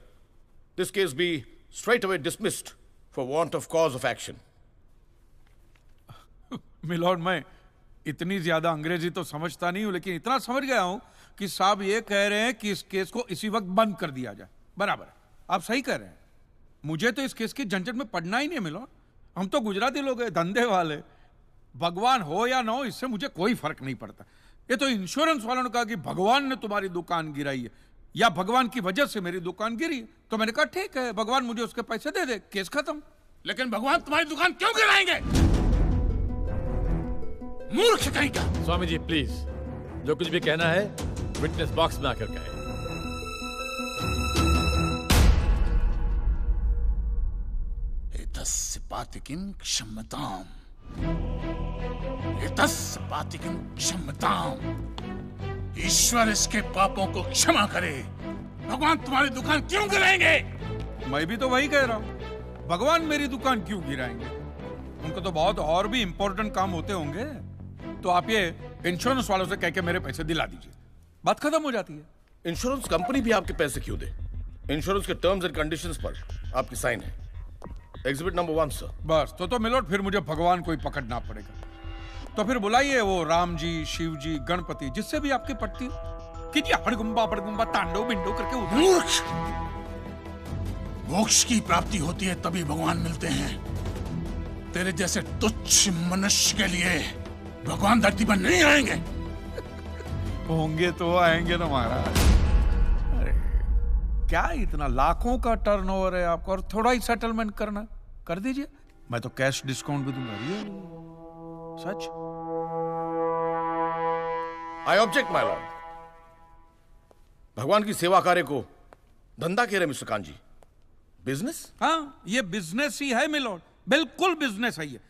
this case be straightaway dismissed for want of cause of action. Milord, मैं इतनी ज्यादा अंग्रेजी तो समझता नहीं हूं, लेकिन इतना समझ गया हूं कि साहब ये कह रहे हैं कि इस केस को इसी वक्त बंद कर दिया जाए। बराबर, आप सही कह रहे हैं। मुझे तो इस केस की झंझट में पड़ना ही नहीं है मिलॉर्ड। हम तो गुजराती लोग हैं, धंधे वाले। भगवान हो या ना हो इससे मुझे कोई फर्क नहीं पड़ता। ये तो इंश्योरेंस वालों ने कहा कि भगवान ने तुम्हारी दुकान गिराई है या भगवान की वजह से मेरी दुकान गिरी है, तो मैंने कहा ठीक है, भगवान मुझे उसके पैसे दे दे, केस खत्म। लेकिन भगवान तुम्हारी दुकान क्यों गिराएंगे? मूर्ख कहीं का। स्वामी जी प्लीज, जो कुछ भी कहना है विटनेस बॉक्स में आकर कहें। एतस्य पातिकीं क्षम्यताम्, एतस्य पातिकीं क्षम्यताम्। ईश्वर इसके पापों को क्षमा करे। भगवान तुम्हारी दुकान क्यों गिराएंगे? मैं भी तो वही कह रहा हूँ, भगवान मेरी दुकान क्यों गिराएंगे? उनको तो बहुत और भी इंपॉर्टेंट काम होते होंगे। तो आप ये इंश्योरेंस वालों से कह के मेरे पैसे दिला दीजिए, बात खत्म हो जाती है। इंश्योरेंस कंपनी भी आपके पैसे क्यों दे? इंश्योरेंस के टर्म्स एंड कंडीशंस पर आपकी साइन है। Exhibit number 1 sir. बस तो मिलोट, फिर मुझे भगवान को ही पकड़ना पड़ेगा। तो फिर बुलाइए वो राम जी, शिव जी, गणपति, जिससे भी आपकी पटती हो। कीजिए हड़गुम्बा बड़गुम्बा तांडव बिंडो करके उधर। मूर्ख! मोक्ष की प्राप्ति होती है तभी भगवान मिलते हैं। तेरे जैसे तुच्छ मनुष्य के लिए भगवान धरती पर नहीं आएंगे। होंगे तो आएंगे ना महाराज। अरे क्या इतना लाखों का टर्नओवर है आपको, और थोड़ा ही सेटलमेंट करना, कर दीजिए। मैं तो कैश डिस्काउंट भी दूंगा। सच। I object my lord. भगवान की सेवा कार्य को धंधा कह रहे मिस्टर कांत जी, बिजनेस? हाँ, ये बिजनेस ही है मिलोड, बिल्कुल बिजनेस है ये।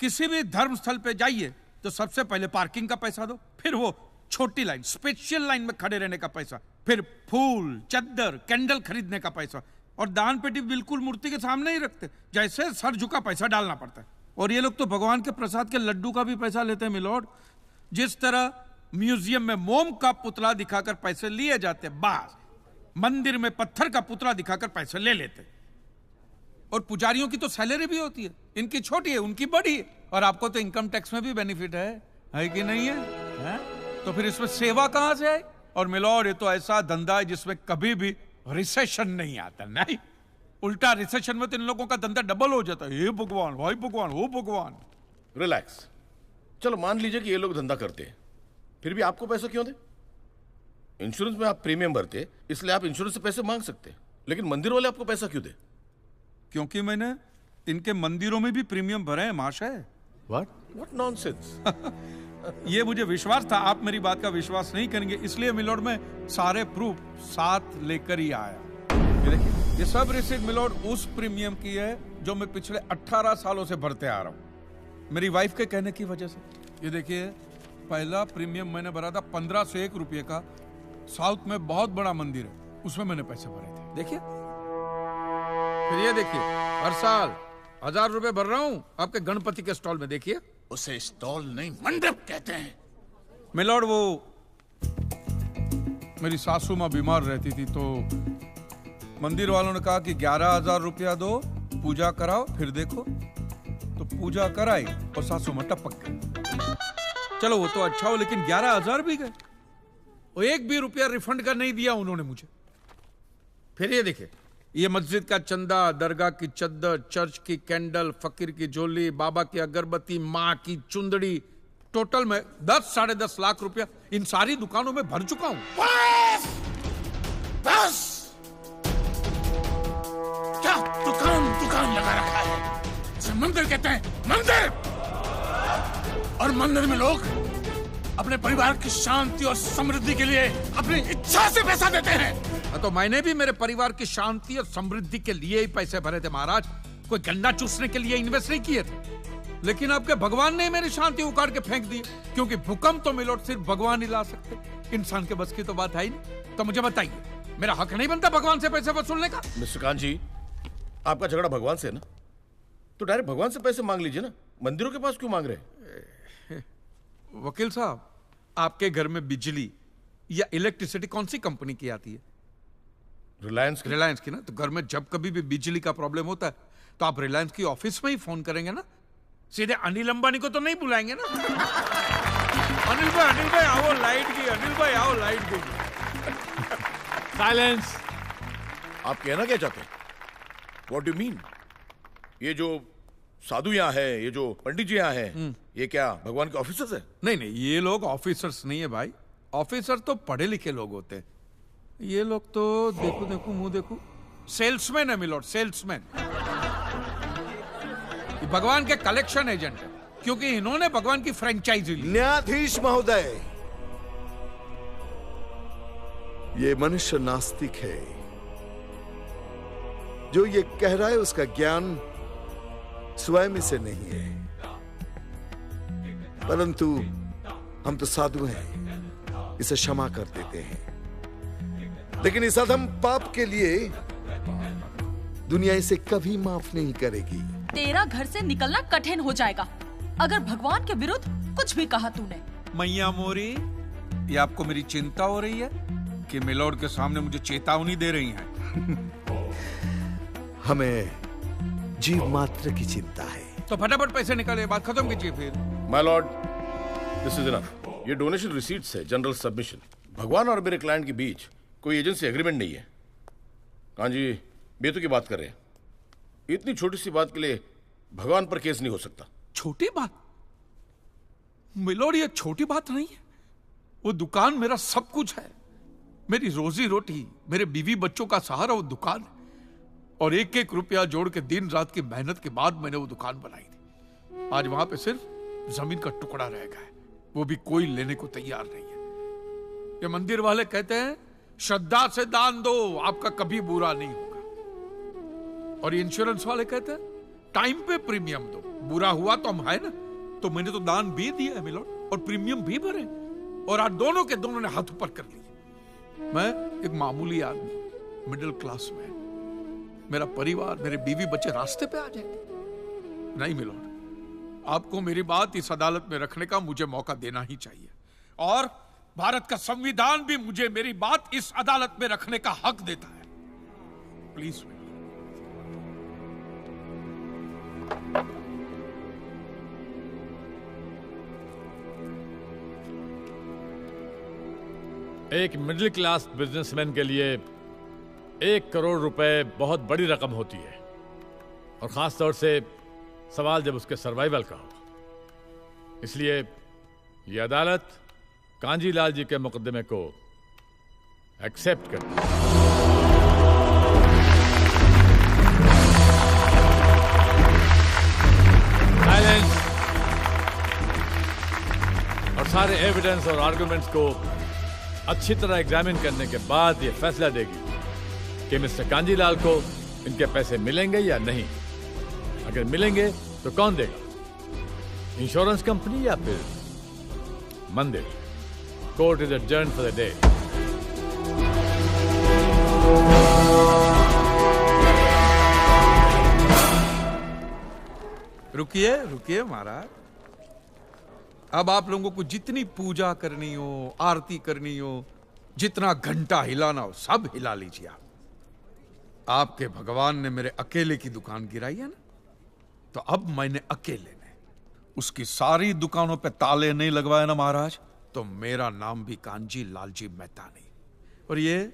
किसी भी धर्म स्थल पे जाइए तो सबसे पहले पार्किंग का पैसा दो, फिर वो छोटी लाइन, स्पेशल लाइन में खड़े रहने का पैसा, फिर फूल, चद्दर, कैंडल खरीदने का पैसा, और दान पेटी बिल्कुल मूर्ति के सामने ही रखते, जैसे सर झुका पैसा डालना पड़ता है। और ये लोग तो भगवान के प्रसाद के लड्डू का भी पैसा लेते हैं मिलोड। जिस तरह म्यूजियम में मोम का पुतला दिखाकर पैसे लिए जाते, बस मंदिर में पत्थर का पुतला दिखाकर पैसे ले लेते। और पुजारियों की तो सैलरी भी होती है, इनकी छोटी है, उनकी बड़ी है। और आपको तो इनकम टैक्स में भी बेनिफिट है कि नहीं है? तो फिर इसमें सेवा कहां से आए? और मिलोड, ये तो ऐसा धंधा है जिसमें कभी भी रिसेशन नहीं आता। नहीं, उल्टा रिसेशन में तो इन लोगों का धंधा डबल हो जाता है। हे भगवान, भाई भगवान, हो भगवान। रिलैक्स। चलो मान लीजिए कि ये लोग धंधा करते हैं, फिर भी आपको पैसा क्यों दे? इंश्योरेंस में आप प्रीमियम भरते, इसलिए आप इंश्योरेंस से पैसे मांग सकते, लेकिन मंदिर वाले आपको पैसा क्यों दे? क्योंकि मैंने इनके मंदिरों में भी प्रीमियम भरे हैं महाशय। What nonsense! ये मुझे विश्वास था, आप मेरी बात का विश्वास नहीं करेंगे, इसलिए मिलोड में सारे प्रूफ साथ लेकर ही आया। ये देखिए, ये सब रिसीट मिलोड उस प्रीमियम की है जो मैं पिछले 18 सालों से भरते आ रहा हूँ, मेरी वाइफ के कहने की वजह से। ये देखिए, पहला प्रीमियम मैंने भरा था 1501 रुपये का, साउथ में बहुत बड़ा मंदिर है, उसमें मैंने पैसे भरे थे। देखिए, फिर ये देखिए, हर साल 1000 रुपए भर रहा हूँ आपके गणपति के स्टॉल में। देखिए, उसे स्टॉल नहीं मंडप कहते हैं। मिलोड, वो मेरी सासू माँ बीमार रहती थी, तो मंदिर वालों ने कहा कि 11,000 रुपया दो, पूजा कराओ, फिर देखो। तो पूजा कराई और सासू माँ टपक गई। चलो वो तो अच्छा हो, लेकिन 11,000 भी गए, वो एक भी रुपया रिफंड का नहीं दिया उन्होंने मुझे। फिर ये देखिए, ये मस्जिद का चंदा, दरगाह की चद्दर, चर्च की कैंडल, फकीर की झोली, बाबा की अगरबत्ती, माँ की चुंदड़ी, टोटल में 10-10.5 लाख रुपया इन सारी दुकानों में भर चुका हूं। बस! क्या दुकान लगा रखा है? इसे मंदिर कहते हैं, मंदिर! और मंदिर में लोग अपने परिवार की शांति और समृद्धि के लिए अपनी इच्छा से पैसा देते हैं। तो मैंने भी मेरे परिवार की शांति और समृद्धि के लिए ही पैसे भरे थे महाराज, कोई गन्ना चूसने के लिए इन्वेस्ट नहीं किए थे। लेकिन आपके भगवान ने मेरी शांति उखाड़ के फेंक दी, क्योंकि भूकंप तो मिलोट सिर्फ भगवान ही ला सकते, इंसान के बस की तो बात है ही नहीं। तो मुझे बताइए, मेरा हक नहीं बनता भगवान से पैसे वसूलने का? मिस्टर कांत जी, आपका झगड़ा भगवान से है ना, तो डायरेक्ट भगवान से पैसे मांग लीजिए ना, मंदिरों के पास क्यों मांग रहे हैं? वकील साहब, आपके घर में बिजली या इलेक्ट्रिसिटी कौन सी कंपनी की आती है? रिलायंस की ना। तो घर में जब कभी भी बिजली का प्रॉब्लम होता है तो आप रिलायंस की ऑफिस में ही फोन करेंगे ना, सीधे अनिल अंबानी को तो नहीं बुलाएंगे ना। अनिल भाई आओ लाइट गई, अनिल भाई आओ लाइट गई। साइलेंस! आप कहना क्या चाहते हैं? What do you mean? ये जो साधु यहाँ है, ये जो पंडित जी यहाँ है, ये क्या भगवान के ऑफिसर्स है? नहीं नहीं, ये लोग ऑफिसर्स नहीं है भाई। ऑफिसर तो पढ़े लिखे लोग होते हैं। ये लोग तो देखो देखो मुंह देखो, सेल्समैन है मिलोड, सेल्समैन। भगवान के कलेक्शन एजेंट है, क्योंकि इन्होंने भगवान की फ्रेंचाइजी ली। न्यायाधीश महोदय, ये मनुष्य नास्तिक है। जो ये कह रहा है उसका ज्ञान स्वयं से नहीं है, परंतु हम तो साधु हैं, इसे क्षमा कर देते हैं। लेकिन इस अधम पाप के लिए दुनिया इसे कभी माफ नहीं करेगी। तेरा घर से निकलना कठिन हो जाएगा अगर भगवान के विरुद्ध कुछ भी कहा तूने। मैया मोरी, ये आपको मेरी चिंता हो रही है कि मिलोड के सामने मुझे चेतावनी दे रही हैं? हमें जीव मात्र की चिंता है। तो फटाफट पैसे निकाले, बात खत्म कीजिए फिर। My Lord, this is enough. ये डोनेशन रिसीट्स है, जनरल सबमिशन। भगवान और मेरे क्लाइंट के बीच कोई एजेंसी एग्रीमेंट नहीं है। कांजी बेतु की बात कर रहे हैं। इतनी छोटी सी बात के लिए भगवान पर केस नहीं हो सकता। छोटी बात मिलोड, ये छोटी बात नहीं है। वो दुकान मेरा सब कुछ है, मेरी रोजी रोटी, मेरे बीवी बच्चों का सहारा वो दुकान है। और एक एक रुपया जोड़ के दिन रात की मेहनत के बाद मैंने वो दुकान बनाई थी। आज वहां पे सिर्फ जमीन का टुकड़ा रह गया है, वो भी कोई लेने को तैयार नहीं है। ये मंदिर वाले कहते हैं श्रद्धा से दान दो, आपका कभी बुरा नहीं होगा। और इंश्योरेंस वाले कहते हैं टाइम पे प्रीमियम दो, बुरा हुआ तो हम है ना। तो मैंने तो दान भी दिया है मिलोड, और प्रीमियम भी भरे, और आज दोनों के दोनों ने हाथ ऊपर कर लिए। मैं एक मामूली आदमी, मिडिल क्लास में, मेरा परिवार, मेरे बीवी बच्चे रास्ते पे आ जाएंगे। नहीं मिलोड, आपको मेरी बात इस अदालत में रखने का मुझे मौका देना ही चाहिए, और भारत का संविधान भी मुझे मेरी बात इस अदालत में रखने का हक देता है। प्लीज। एक मिडिल क्लास बिजनेसमैन के लिए 1 करोड़ रुपए बहुत बड़ी रकम होती है, और खास तौर से सवाल जब उसके सर्वाइवल का हो। इसलिए यह अदालत कांजीलाल जी के मुकदमे को एक्सेप्ट करती है। साइलेंस। और सारे एविडेंस और आर्गुमेंट्स को अच्छी तरह एग्जामिन करने के बाद यह फैसला देगी कि मिस्टर कांजीलाल को इनके पैसे मिलेंगे या नहीं। अगर मिलेंगे तो कौन देगा, इंश्योरेंस कंपनी या फिर मंदिर। Court is adjourned for the day. रुकिए रुकिए महाराज, अब आप लोगों को जितनी पूजा करनी हो, आरती करनी हो, जितना घंटा हिलाना हो, सब हिला लीजिए आप। आपके भगवान ने मेरे अकेले की दुकान गिराई है ना, तो अब मैंने अकेले ने उसकी सारी दुकानों पे ताले नहीं लगवाए ना महाराज, तो मेरा नाम भी कांजी लालजी मेहता नहीं। और ये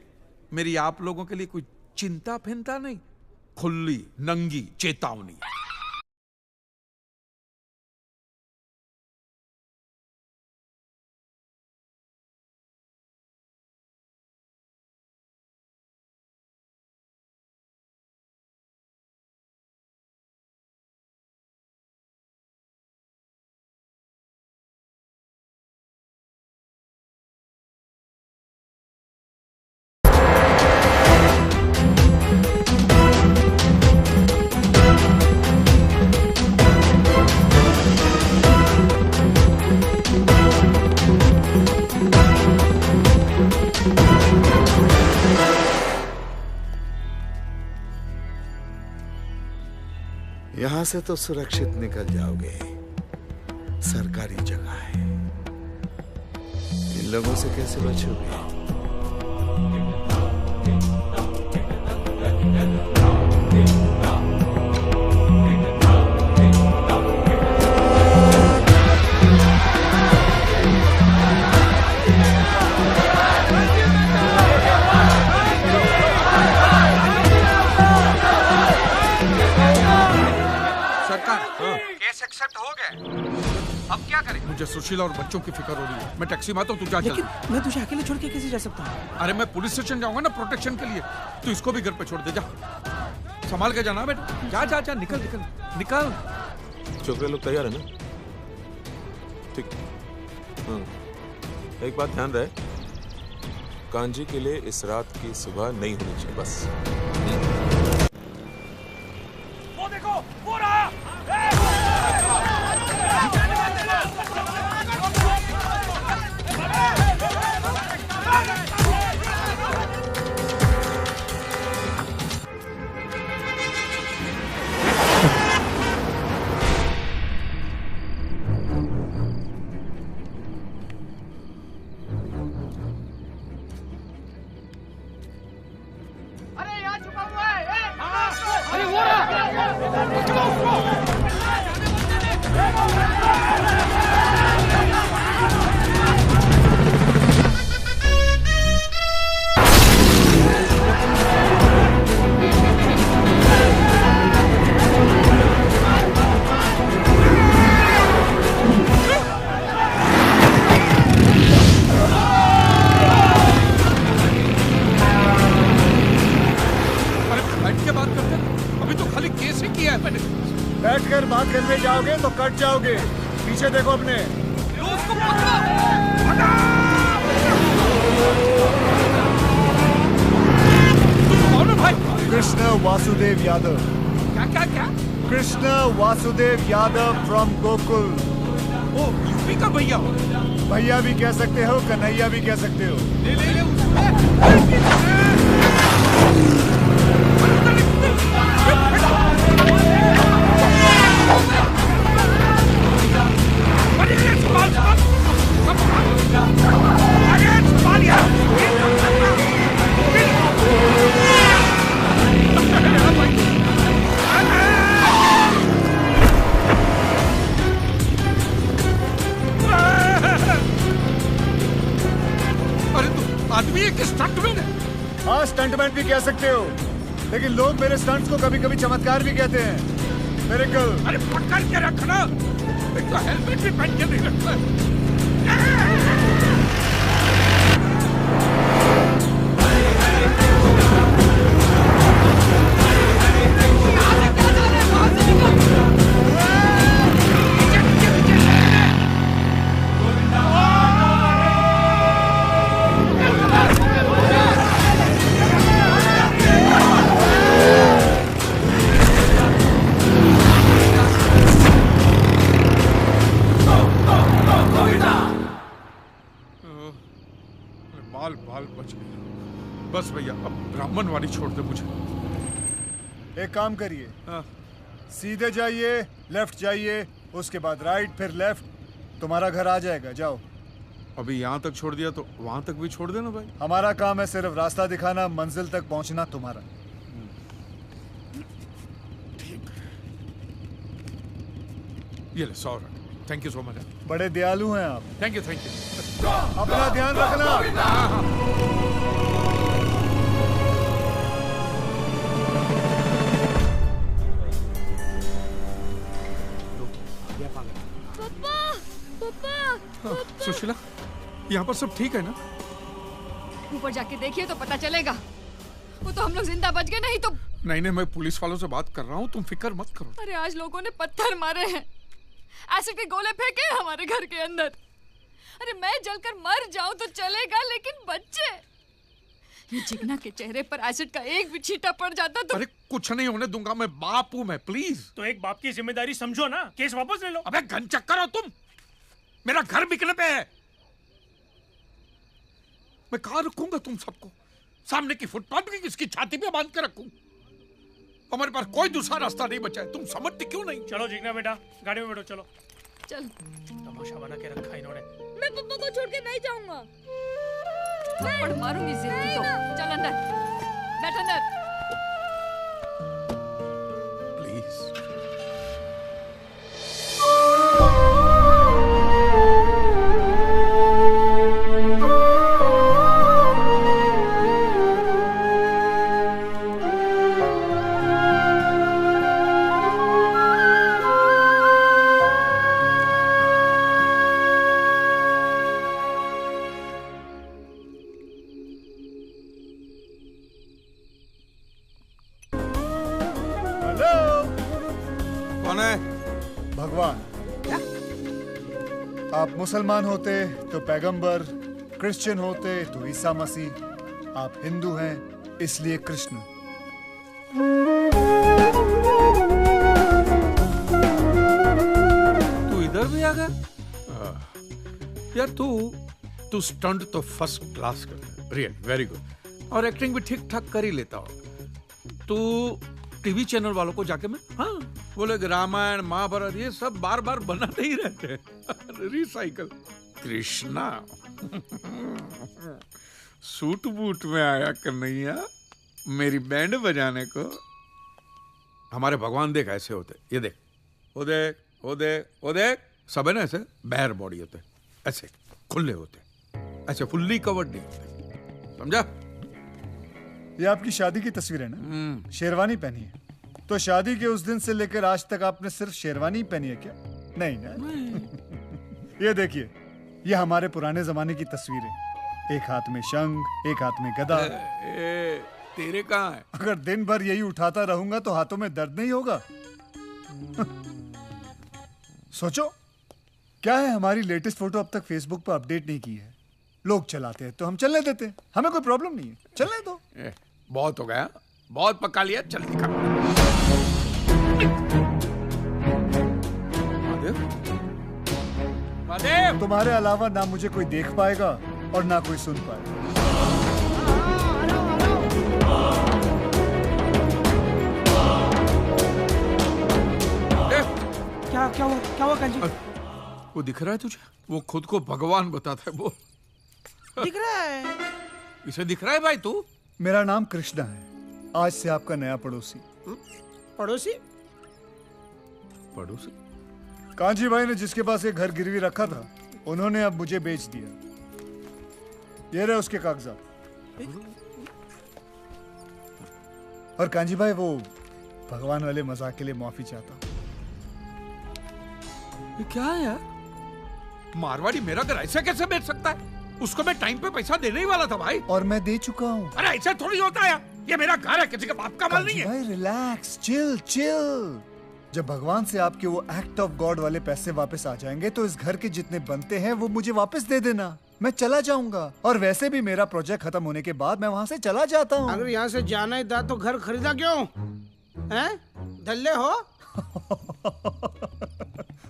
मेरी आप लोगों के लिए कोई चिंता फिंता नहीं, खुली नंगी चेतावनी। यहां से तो सुरक्षित निकल जाओगे, सरकारी जगह है। इन लोगों से कैसे बचोगे? एक्सेप्ट हो गए, अब क्या करें? मुझे सुशीला और बच्चों की फिक्र हो रही है। मैं टैक्सी में आता हूँ, तू जा। लेकिन मैं तुझे अकेले छोड़ के कैसे जा सकता हूँ? अरे मैं पुलिस स्टेशन जाऊंगा ना प्रोटेक्शन के लिए, तू इसको भी घर पे छोड़ दे। जा, संभाल के जाना बेटा। जा जा जा, निकल निकल निकल। छोकरे लोग तैयार है ना? ठीक। हाँ। एक बात ध्यान रहे, कांजी के लिए इस रात की सुबह नहीं होनी चाहिए बस। वो देखो, वो रहा। बैठकर बात करने जाओगे तो कट जाओगे। पीछे देखो अपने। कृष्ण वासुदेव यादव। क्या क्या क्या? Krishna Vasudev Yadav from Gokul. Oh, UP का भैया हो? भैया भी कह सकते हो, कन्हैया भी कह सकते हो। ले ले ले आदमी एक स्टंटमैन है। हाँ, स्टंटमैन भी कह सकते हो, लेकिन लोग मेरे स्टंट्स को कभी कभी चमत्कार भी कहते हैं। मेरे कल अरे पकड़ के रखना, एक तो हेलमेट भी पहन के नहीं रखता। बाल बच गया। बस भैया, अब ब्राह्मण वाली छोड़ दे मुझे। एक काम करिए, सीधे जाइए, लेफ्ट जाइए, उसके बाद राइट, फिर लेफ्ट, तुम्हारा घर आ जाएगा। जाओ। अभी यहाँ तक छोड़ दिया तो वहां तक भी छोड़ देना भाई। हमारा काम है सिर्फ रास्ता दिखाना, मंजिल तक पहुंचना तुम्हारा। ये ले 100। Thank you so much. बड़े दयालु हैं आप। Thank you thank you. अपना ध्यान रखना। सुशीला, यहाँ पर सब ठीक है ना? ऊपर जाके देखिए तो पता चलेगा। वो तो हम लोग जिंदा बच गए, नहीं तो। नहीं, मैं पुलिस वालों से बात कर रहा हूँ, तुम फिक्र मत करो। अरे आज लोगों ने पत्थर मारे हैं, एसिड के गोले फेंके हमारे घर के अंदर। अरे मैं जलकर मर जाऊं तो चलेगा, लेकिन बच्चे, ये जिगना के चेहरे पर एसिड का एक भी छींटा पड़ जाता तो। अरे कुछ नहीं होने दूंगा, मैं बाप हूं मैं, प्लीज। तो एक बाप की जिम्मेदारी समझो ना, केस वापस ले लो। अबे घन चक्कर हो तुम, मेरा घर बिकने पे है। मैं कहाँ रखूंगा तुम सबको? सामने की फुटपाथ की किसकी छाती पे बांध के रखूं? हमारे पास कोई दूसरा रास्ता नहीं बचा है, तुम समझते क्यों नहीं? चलो जिगना बेटा, गाड़ी में बैठो। चलो चल। तमाशा बना के रखा इन्होंने। मैं पप्पा को छोड़ के नहीं जाऊंगा। थप्पड़ मारूंगी जिंदगी तो। चल अंदर बैठ, अंदर प्लीज। कौन है? भगवान। आप मुसलमान होते तो पैगंबर, क्रिश्चियन होते तो ईसा मसीह, आप हिंदू हैं इसलिए कृष्ण। तू इधर भी आ गया? यार तू स्टंट तो फर्स्ट क्लास करता है, रियल वेरी गुड, और एक्टिंग भी ठीक ठाक कर ही लेता हो। तू टीवी चैनल वालों को जाके मैं बोले कि रामायण महाभारत ये सब बार बार बनाते ही रहते हैं रिसाइकल। कृष्णा सूट बूट में आया कन्हैया मेरी बैंड बजाने को। हमारे भगवान देख ऐसे होते, ये देख, वो देख, वो देख, वो देख, सब है ना ऐसे बैर बॉडी होते, ऐसे खुले होते, ऐसे फुल्ली कवर्ड नहीं होते, समझा? ये आपकी शादी की तस्वीर है ना? शेरवानी पहनी है, तो शादी के उस दिन से लेकर आज तक आपने सिर्फ शेरवानी पहनी है क्या? नहीं ना? ये देखिए, ये हमारे पुराने जमाने की तस्वीर है। एक हाथ में शंख, एक हाथ में गदा। तेरे कहाँ है? अगर दिन भर यही उठाता रहूंगा तो हाथों में दर्द नहीं होगा? सोचो, क्या है हमारी लेटेस्ट फोटो अब तक फेसबुक पर अपडेट नहीं की है। लोग चलाते हैं तो हम चलने देते हैं, हमें कोई प्रॉब्लम नहीं है, चलने दो। बहुत हो गया, बहुत पका लिया, चल दिखा। महादेव, तुम्हारे अलावा ना मुझे कोई देख पाएगा और ना कोई सुन पाएगा। क्या हुआ कांजी? वो दिख रहा है तुझे? वो खुद को भगवान बताता है वो। दिख रहा है? इसे दिख रहा है भाई तू? मेरा नाम कृष्णा है, आज से आपका नया पड़ोसी। पड़ोसी? पड़ोसी? कांजी भाई ने जिसके पास एक घर गिरवी रखा था, उन्होंने अब मुझे बेच दिया। ये रहे उसके कागजात। और कांजी भाई, वो भगवान वाले मजाक के लिए माफी चाहता हूँ। ये क्या है यार? मारवाड़ी मेरा घर ऐसे कैसे बेच सकता है? उसको मैं टाइम पे पैसा देने ही वाला था भाई। और मैं दे चुका हूँ। अरे ऐसे थोड़ी होता है, ये मेरा घर है, किसी का बाप का माल नहीं है। भाई रिलैक्स, चिल चिल। जब भगवान से आपके वो एक्ट ऑफ गॉड वाले पैसे वापस आ जाएंगे तो इस घर के जितने बनते हैं वो मुझे वापस दे देना। मैं चला जाऊंगा, और वैसे भी मेरा प्रोजेक्ट खत्म होने के बाद मैं वहाँ से चला जाता हूँ। अगर यहाँ से जाना ही था तो घर खरीदा क्यों? हैं? दल्ले हो?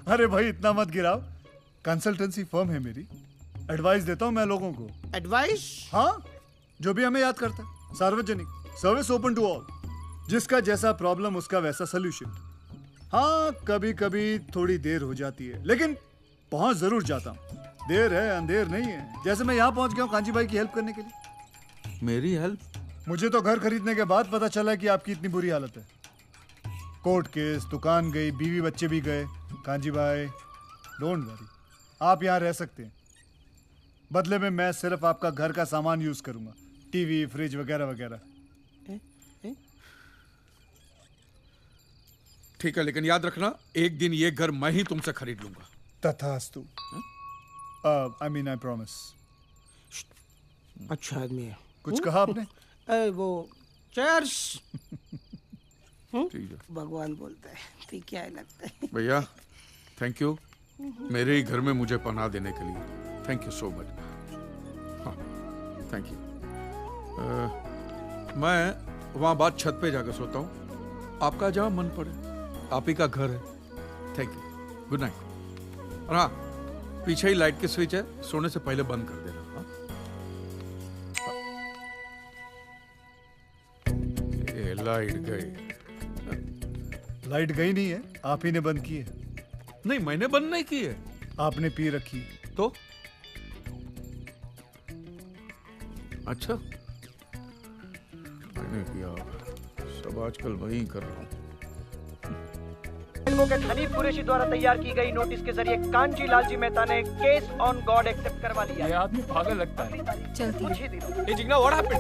अरे भाई इतना मत गिराओ, कंसल्टेंसी फर्म है मेरी, एडवाइस देता हूँ मैं लोगों को। एडवाइस? हाँ, जो भी हमें याद करता है। सार्वजनिक, सर्विस ओपन टू ऑल। जिसका जैसा प्रॉब्लम उसका वैसा सोल्यूशन। हाँ, कभी कभी थोड़ी देर हो जाती है, लेकिन पहुंच जरूर जाता हूँ। देर है अंधेर नहीं है। जैसे मैं यहाँ पहुंच गया हूँ कांजी भाई की हेल्प करने के लिए। मेरी हेल्प? मुझे तो घर खरीदने के बाद पता चला कि आपकी इतनी बुरी हालत है। कोर्ट केस, दुकान गई, बीवी बच्चे भी गए। कांजी भाई डोंट वरी, आप यहाँ रह सकते हैं। बदले में मैं सिर्फ आपका घर का सामान यूज करूंगा, टीवी, फ्रिज वगैरह वगैरह। ठीक है, लेकिन याद रखना एक दिन ये घर मैं ही तुमसे खरीद लूंगा। तथास्तु। I mean I promise. अच्छा आदमी है। कुछ कहा आपने? वो चर्च। ठीक है, भगवान बोलता है तो क्या लगता है? भैया थैंक यू, मेरे ही घर में मुझे पनाह देने के लिए। Thank you so much. हाँ थैंक यू। मैं वहाँ बात छत पे जाकर सोता हूँ, आपका जहाँ मन पड़े, आप ही का घर है। Thank you, good night. और हाँ, पीछे ही लाइट की स्विच है, सोने से पहले बंद कर देना। हाँ? ये लाइट गई। लाइट गई नहीं है, आप ही ने बंद की है। नहीं, मैंने बंद नहीं की है। आपने पी रखी तो? अच्छा, मैंने किया, सब आजकल वही कर रहा हूँ। एडवोकेट हनीफ कुरैशी द्वारा तैयार की गई नोटिस के जरिए कांजी लालजी मेहता ने केस ऑन गॉड एक्सेप्ट करवा लिया। ये आदमी पागल लगता है। चलती है। ये जिग्ना व्हाट हैपेंड?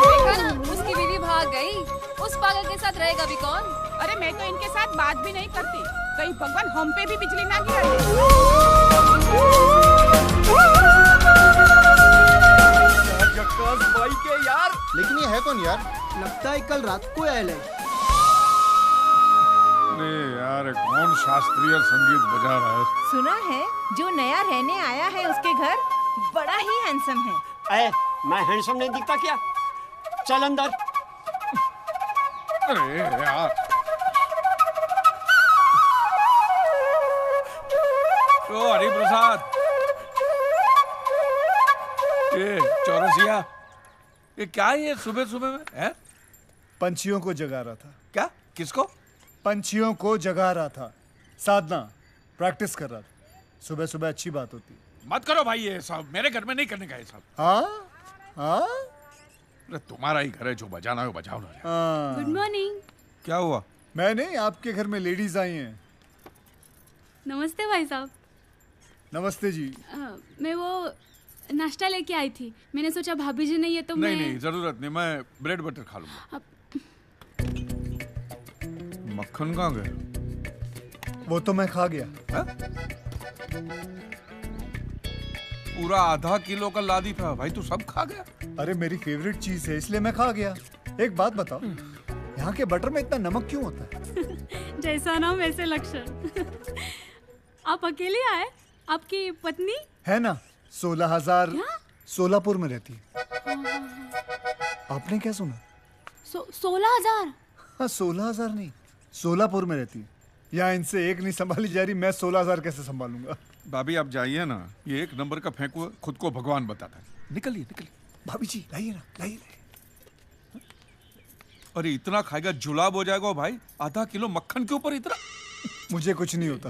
देखा ना, उसकी बीवी भाग गई। उस पागल के साथ रहेगा भी कौन? अरे मैं तो इनके साथ बात भी नहीं करती, कहीं भगवान हम पे भी बिजली ना गिरा दे। जक्कास भाई के यार। लेकिन ये है कौन यार? लगता है कल रात को आया है। अरे यार कौन शास्त्रीय संगीत बजा रहा है? सुना है जो नया रहने आया है उसके घर बड़ा ही हैंडसम है। मैं हैंडसम नहीं दिखता क्या? चल अंदर। अरे यार तो हरि प्रसाद, ये चौरसिया, ये क्या है ये सुबह सुबह में है? पंछियों को जगा रहा था। क्या? किसको? पंछियों को जगा रहा था। साधना, प्रैक्टिस कर रहा था। सुबह सुबह अच्छी बात होती। मत करो भाई ये सब, मेरे घर में नहीं करने का ये सब। हाँ हाँ, अरे तुम्हारा ही घर है, जो बजाना हो बजाओ ना। Good morning. क्या हुआ? मैं नहीं, आपके घर में लेडीज आई हैं। नमस्ते भाई साहब। नमस्ते जी। मैं वो नाश्ता लेके आई थी, मैंने सोचा भाभी जी नहीं है तो नहीं नहीं जरूरत नहीं, मैं ब्रेड बटर खा लूंगा। मक्खन कहाँ गया? वो तो मैं खा गया। पूरा आधा किलो का लादी था भाई, तू सब खा गया? अरे मेरी फेवरेट चीज है इसलिए मैं खा गया। एक बात बताओ, यहाँ के बटर में इतना नमक क्यों होता है? जैसा नाम वैसे लक्षण। आप अकेले आए? आपकी पत्नी है ना, 16,000 सोलापुर में रहती है। आपने क्या सुना? 16,000? हाँ 16,000 नहीं, सोलापुर में रहती है। यहाँ इनसे एक नहीं संभाली जा रही, मैं 16,000 कैसे संभालूंगा? भाभी आप जाइए ना, ये एक नंबर का फेंकू, खुद को भगवान बताता है। निकलिए निकलिए। भाभी जी लाइए ना, लाइए। अरे इतना खाएगा जुलाब हो जाएगा भाई, आधा किलो मक्खन के ऊपर इतना। मुझे कुछ नहीं होता।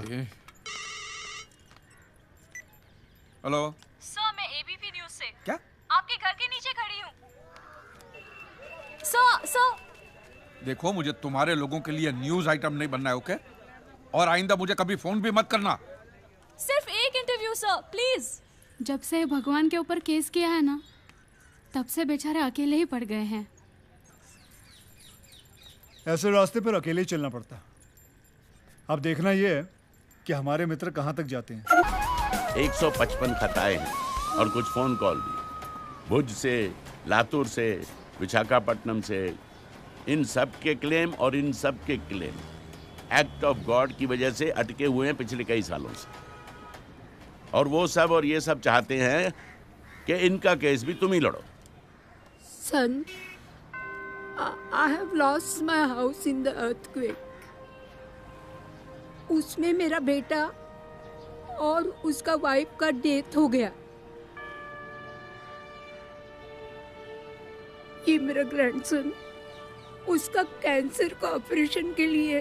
हेलो सर, मैं एबीपी न्यूज से। क्या? आपके घर के नीचे खड़ी हूँ। सर देखो, मुझे तुम्हारे लोगों के लिए न्यूज आइटम नहीं बनना है, ओके? और आइंदा मुझे कभी फोन भी मत करना। सिर्फ एक इंटरव्यू सर, प्लीज। जब से भगवान के ऊपर केस किया है ना, तब से बेचारे अकेले ही पड़ गए हैं। ऐसे रास्ते पर अकेले ही चलना पड़ता है। अब देखना ये है कि हमारे मित्र कहाँ तक जाते हैं। 155 खताएं हैं और कुछ फोन कॉल भी, भुज से, लातूर से, विशाखापट्टनम से। इन सब के क्लेम और इन सब के क्लेम एक्ट ऑफ गॉड की वजह से अटके हुए हैं पिछले कई सालों से। और वो सब और ये सब चाहते हैं कि इनका केस भी तुम ही लड़ो। Son, I have lost my house in the earthquake. उसमें मेरा बेटा और उसका वाइफ का डेथ हो गया। ये मेरा ग्रैंडसन, उसका कैंसर का ऑपरेशन के लिए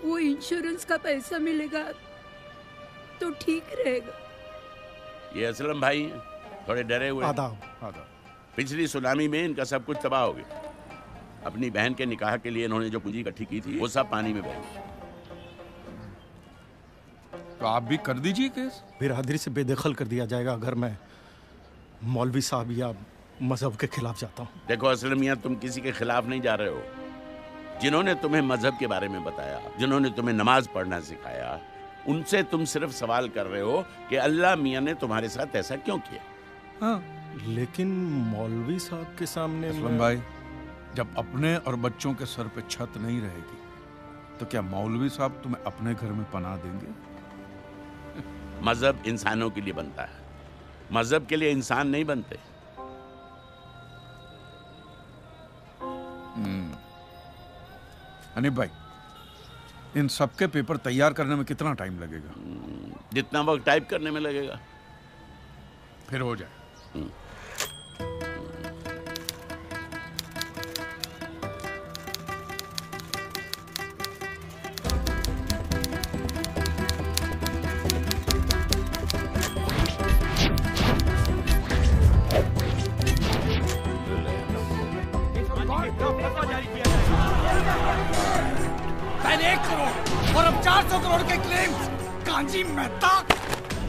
वो इंश्योरेंस का पैसा मिलेगा तो ठीक रहेगा। ये असलम भाई हैं, थोड़े डरे हुए। आदाब। पिछली सुनामी में इनका सब कुछ तबाह हो गया। अपनी बहन के निकाह के लिए इन्होंने जो पूंजी इकट्ठी की थी वो सब पानी में बह गई। तो आप भी कर दीजिए केस। बिरादरी से बेदखल कर दिया जाएगा अगर मैं मौलवी साहब या मजहब के खिलाफ जाता हूँ। देखो असलम मियां, तुम किसी के खिलाफ नहीं जा रहे हो। जिन्होंने तुम्हें मजहब के बारे में बताया, जिन्होंने तुम्हें नमाज पढ़ना सिखाया, उनसे तुम सिर्फ सवाल कर रहे हो कि अल्लाह मियां ने तुम्हारे साथ ऐसा क्यों किया। हाँ, लेकिन मौलवी साहब के सामने असलम भाई, जब अपने और बच्चों के सर पे छत नहीं रहेगी तो क्या मौलवी साहब तुम्हें अपने घर में पनाह देंगे? मजहब इंसानों के लिए बनता है, मजहब के लिए इंसान नहीं बनते। हनीफ भाई, इन सबके पेपर तैयार करने में कितना टाइम लगेगा? जितना वक्त टाइप करने में लगेगा। फिर हो जाए। पहले 1 करोड़ और अब 400 करोड़ के claims. Kanji Mehta.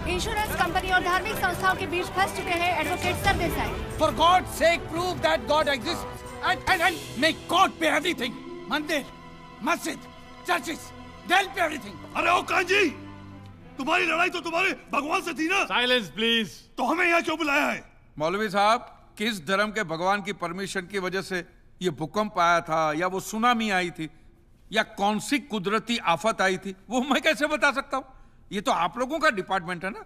Insurance company और धार्मिक संस्थाओं के बीच फंस चुके हैं advocate Sardesai. For God's sake, prove that God exists and make God pay everything. मंदिर, मस्जिद, churches, they'll pay everything. अरे ओ कांजी, तुम्हारी लड़ाई तो तुम्हारे भगवान से थी ना? Silence please. तो हमें यहाँ क्यों बुलाया है? मौलवी साहब, किस धर्म के भगवान की परमिशन की वजह से ये भूकंप आया था, या वो सुनामी आई थी, या कौन सी कुदरती आफत आई थी, वो मैं कैसे बता सकता हूँ? ये तो आप लोगों का डिपार्टमेंट है ना।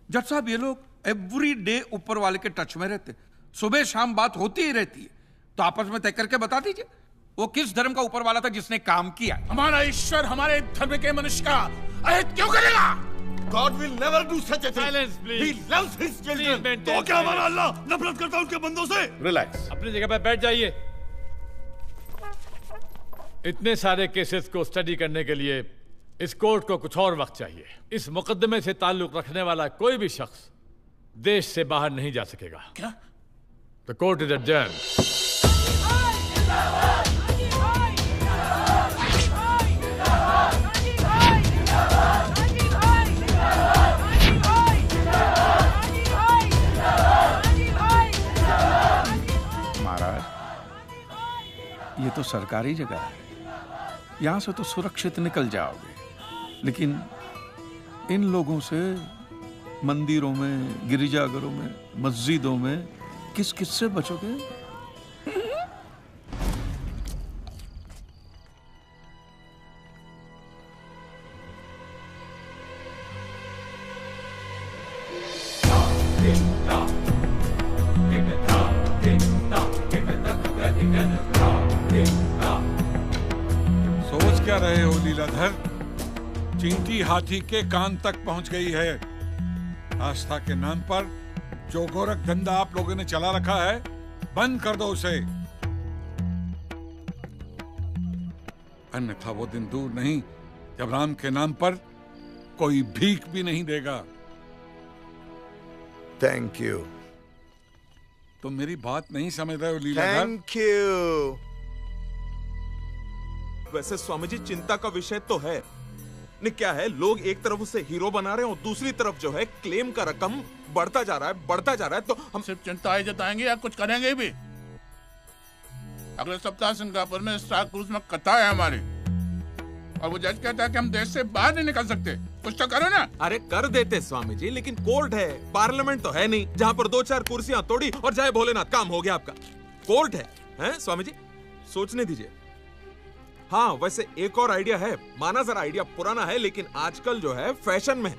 जज साहब, ये लोग एवरी डे ऊपर वाले के टच में रहते, सुबह शाम बात होती ही रहती है, तो आपस में तय करके बता दीजिए वो किस धर्म का ऊपर वाला था जिसने काम किया। हमारा ईश्वर हमारे धर्म के मनुष्य का अहित क्यों करेगा? God will never do such a thing. Silence, please. He loves his children. तो क्या हमारा अल्लाह नफरत करता है उनके बंदों से? रिलैक्स, अपनी जगह पर बैठ जाइए। इतने सारे केसेस को स्टडी करने के लिए इस कोर्ट को कुछ और वक्त चाहिए। इस मुकदमे से ताल्लुक रखने वाला कोई भी शख्स देश से बाहर नहीं जा सकेगा। क्या? The court is adjourned. महाराज, ये तो सरकारी जगह है, यहां से तो सुरक्षित निकल जाओगे, लेकिन इन लोगों से मंदिरों में, गिरिजाघरों में, मस्जिदों में किस किस से बचोगे? सोच क्या रहे हो लीलाधर? चींटी हाथी के कान तक पहुंच गई है। आस्था के नाम पर जो गोरख धंधा आप लोगों ने चला रखा है, बंद कर दो उसे, अन्यथा वो दिन दूर नहीं जब राम के नाम पर कोई भीख भी नहीं देगा। Thank you. तुम मेरी बात नहीं समझ रहे हो लीलाधर। Thank you. वैसे स्वामी जी, चिंता का विषय तो है नहीं, क्या है, लोग एक तरफ उसे हीरो बना रहे हैं और दूसरी तरफ जो है क्लेम का रकम बढ़ता जा रहा है, तो हम सिर्फ चिंता ही जताएंगे या कुछ करेंगे भी? अगले सप्ताह सिंगापुर में स्टार क्रूज में कथा है हमारी, और वो जज कहता है कि हम देश से बाहर नहीं निकल सकते। कुछ तो करो ना। अरे कर देते स्वामी जी, लेकिन कोर्ट है, पार्लियामेंट तो है नहीं जहाँ पर 2-4 कुर्सियां तोड़ी और जय भोलेनाथ, काम हो गया आपका। कोर्ट है स्वामी जी, सोचने दीजिए। हाँ, वैसे एक और आइडिया है, माना जरा आइडिया पुराना है, लेकिन आजकल जो है फैशन में है।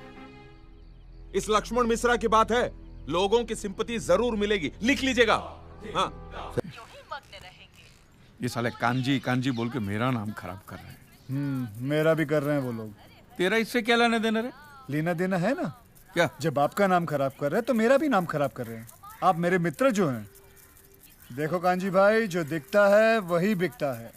इस लक्ष्मण मिश्रा की बात है, लोगों की सिंपैथी जरूर मिलेगी, लिख लीजिएगा। हाँ, ये साले कांजी कांजी बोल के मेरा नाम खराब कर रहे हैं। मेरा भी कर रहे हैं वो लोग। तेरा इससे क्या लेना देना रे? लेना देना है ना। क्या? जब आपका नाम खराब कर रहे हैं तो मेरा भी नाम खराब कर रहे हैं। आप मेरे मित्र जो हैं। देखो कांजी भाई, जो दिखता है वही बिकता है।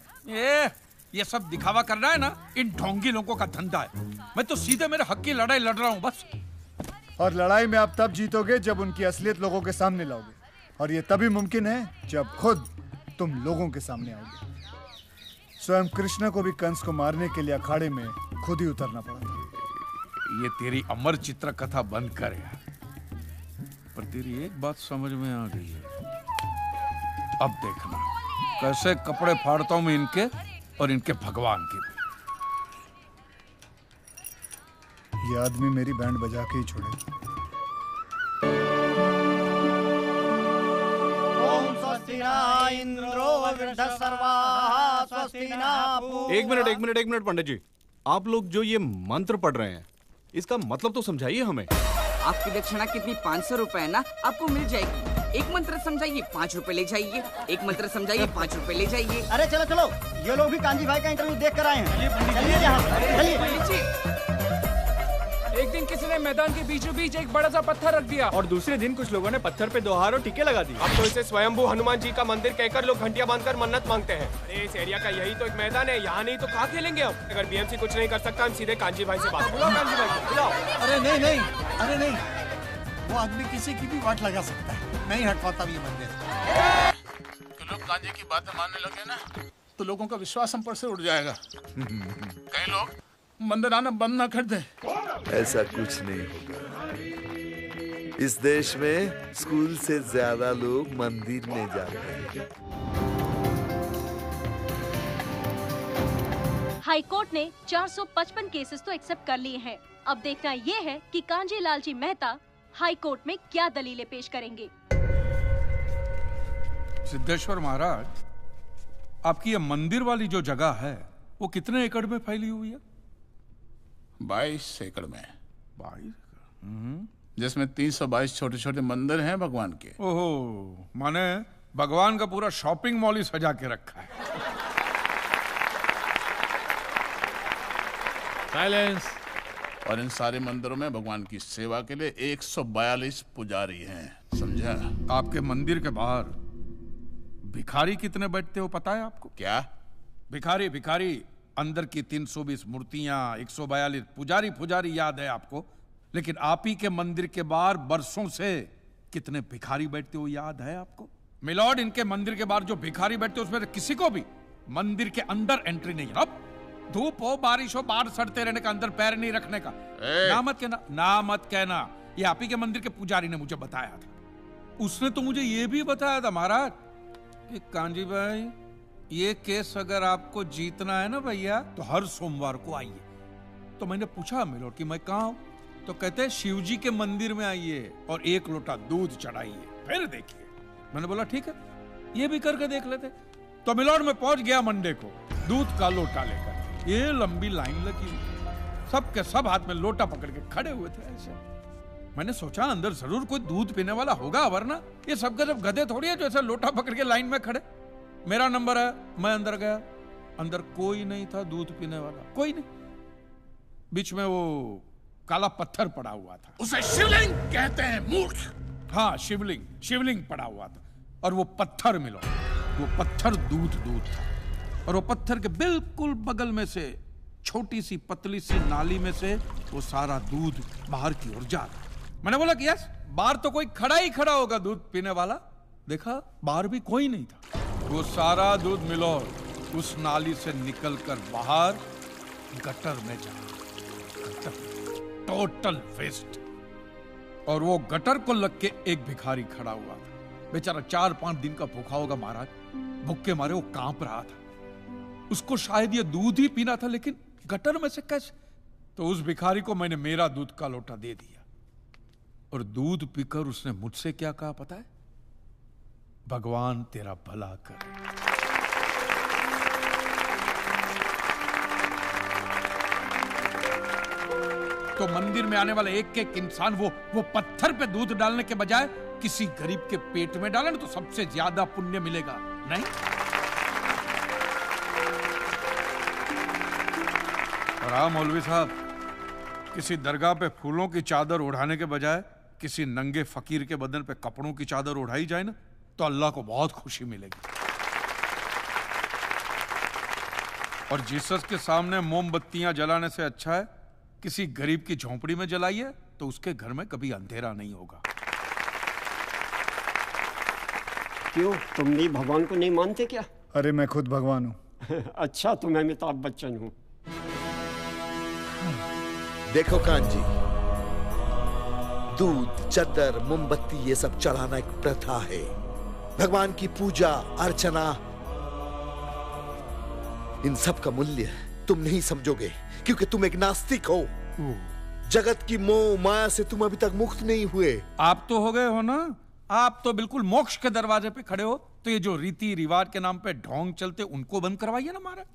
ये सब दिखावा करना है ना, इन ढोंगी लोगों का धंधा है। मैं तो सीधे मेरे हक की लड़ाई लड़ रहा हूँ बस। और लड़ाई में आप तब जीतोगे जब उनकी असलियत लोगों के सामने लाओगे, और ये तभी मुमकिन है जब खुद तुम लोगों के सामने आओगे। स्वयं कृष्ण को भी कंस को मारने के लिए अखाड़े में खुद ही उतरना पड़ा था। ये तेरी अमर चित्र कथा बंद कर यार। पर तेरी एक बात समझ में आ गई है, अब देखना कैसे कपड़े फाड़ता हूं मैं इनके और इनके भगवान के। ये आदमी मेरी बैंड बजा के ही छोड़े। एक मिनट पंडित जी, आप लोग जो ये मंत्र पढ़ रहे हैं, इसका मतलब तो समझाइए हमें। आपकी दक्षिणा कितनी? 500 रुपए है ना, आपको मिल जाएगी। एक मंत्र समझाइए 5 रुपए ले जाइए, एक मंत्र समझाइए 5 रुपए ले जाइए। अरे चलो चलो, ये लोग भी कांजी भाई का इंटरव्यू देख कर आए हैं। चलिए यहाँ। एक दिन किसी ने मैदान के बीचों बीच एक बड़ा सा पत्थर रख दिया, और दूसरे दिन कुछ लोगों ने पत्थर पे 2 हार और टीके लगा दी। अब तो इसे स्वयंभू हनुमान जी का मंदिर कहकर लोग घंटियां बांधकर मन्नत मांगते हैं। अरे इस एरिया का यही तो एक मैदान है, यहाँ नहीं तो कहाँ खेलेंगे अब? अगर बीएमसी कुछ नहीं कर सकता, हम सीधे कांजी भाई से बात। बुलाओ कांजी भाई को, बुलाओ। अरे नहीं, वो आदमी किसी की भी वाट लगा सकता है, नहीं हट पाता ये मंदिर। तो लोग कांजी की बातें मानने लगे ना, तो लोगों का विश्वास हम पर से उड़ जाएगा। कई लोग मंदिर आना बंद ना कर दे। ऐसा कुछ नहीं होगा। इस देश में स्कूल से ज्यादा लोग मंदिर में जाते हैं। हाई कोर्ट ने 455 केसेस तो एक्सेप्ट कर लिए हैं। अब देखना ये है कि कांजी लाल जी मेहता हाई कोर्ट में क्या दलीलें पेश करेंगे। सिद्धेश्वर महाराज, आपकी ये मंदिर वाली जो जगह है वो कितने एकड़ में फैली हुई है? 22 एकड़ में। 22? जिसमें 322 छोटे छोटे मंदिर हैं भगवान के। ओहो, माने भगवान का पूरा शॉपिंग मॉल ही सजा के रखा है। साइलेंस। और इन सारे मंदिरों में भगवान की सेवा के लिए 142 पुजारी हैं, समझा? आपके मंदिर के बाहर भिखारी कितने बैठते हो पता है आपको? क्या? भिखारी भिखारी अंदर की 320 मूर्तियां, 142 पुजारी पुजारी याद है आपको, लेकिन आप ही के मंदिर के बाहर बरसों से कितने भिखारी बैठते हो याद है आपको? मिलॉर्ड, इनके मंदिर के बाहर जो भिखारी बैठते हो उसमें किसी को भी मंदिर के अंदर एंट्री नहीं। अब धूप हो बारिश हो बाहर सड़ते रहने का, अंदर पैर नहीं रखने का। ना मत कहना, ना मत कहना। ये आप ही के मंदिर के पुजारी ने मुझे बताया था। उसने तो मुझे ये भी बताया था महाराज कि कांजी भाई, ये केस अगर आपको जीतना है ना भैया तो हर सोमवार को आइए। तो मैंने पूछा मिलॉर्ड कि मैं कहाँ हूं? तो कहते हैं शिव जी के मंदिर में आइए और 1 लोटा दूध चढ़ाइए, फिर देखिए। मैंने बोला ठीक है, ये भी करके देख लेते। तो मिलॉर्ड में पहुंच गया मंडे को दूध का लोटा लेकर। ये लंबी लाइन लगी, सबके सब हाथ में लोटा पकड़ के खड़े हुए थे ऐसे। मैंने सोचा अंदर जरूर कोई दूध पीने वाला होगा, वरना ये सब जब गधे थोड़ी है जो ऐसे लोटा पकड़ के लाइन में खड़े। मेरा नंबर है, मैं अंदर गया, अंदर कोई नहीं था दूध पीने वाला, कोई नहीं। बीच में वो काला पत्थर पड़ा हुआ था, उसे शिवलिंग कहते हैं मूर्ख। हाँ, शिवलिंग, शिवलिंग पड़ा हुआ था। और वो पत्थर मिलो, वो पत्थर दूध था। और वो पत्थर के बिल्कुल बगल में से छोटी सी पतली सी नाली में से वो सारा दूध बाहर की ओर जा रहा। मैंने बोला कि यस, बाहर तो कोई खड़ा ही खड़ा होगा दूध पीने वाला। देखा बाहर भी कोई नहीं था। वो सारा दूध मिलो उस नाली से निकलकर बाहर गटर में जा, गटर, टोटल वेस्ट। और वो गटर को लग के एक भिखारी खड़ा हुआ था, बेचारा 4-5 दिन का भूखा होगा महाराज, भूख के मारे वो कांप रहा था। उसको शायद ये दूध ही पीना था, लेकिन गटर में से कैसे? तो उस भिखारी को मैंने मेरा दूध का लोटा दे दिया। और दूध पीकर उसने मुझसे क्या कहा पता है? भगवान तेरा भला करे। तो मंदिर में आने वाले एक एक इंसान वो पत्थर पे दूध डालने के बजाय किसी गरीब के पेट में डाले ना तो सबसे ज्यादा पुण्य मिलेगा, नहीं? और हाँ मौलवी साहब, किसी दरगाह पे फूलों की चादर ओढ़ाने के बजाय किसी नंगे फकीर के बदन पे कपड़ों की चादर ओढ़ाई जाए ना तो अल्लाह को बहुत खुशी मिलेगी। और जीसस के सामने मोमबत्तियां जलाने से अच्छा है किसी गरीब की झोंपड़ी में जलाइए, तो उसके घर में कभी अंधेरा नहीं होगा। क्यों, तुम भी भगवान को नहीं मानते क्या? अरे मैं खुद भगवान हूँ। अच्छा, तो मैं अमिताभ बच्चन हूँ। देखो कांजी, दूध, चद्दर, मोमबत्ती ये सब चढ़ाना एक प्रथा है। भगवान की पूजा अर्चना, इन सब का मूल्य तुम नहीं समझोगे क्योंकि तुम एक नास्तिक हो। जगत की मोह माया से तुम अभी तक मुक्त नहीं हुए। आप तो हो गए हो ना, आप तो बिल्कुल मोक्ष के दरवाजे पे खड़े हो। तो ये जो रीति रिवाज के नाम पे ढोंग चलते उनको बंद करवाइए ना महाराज।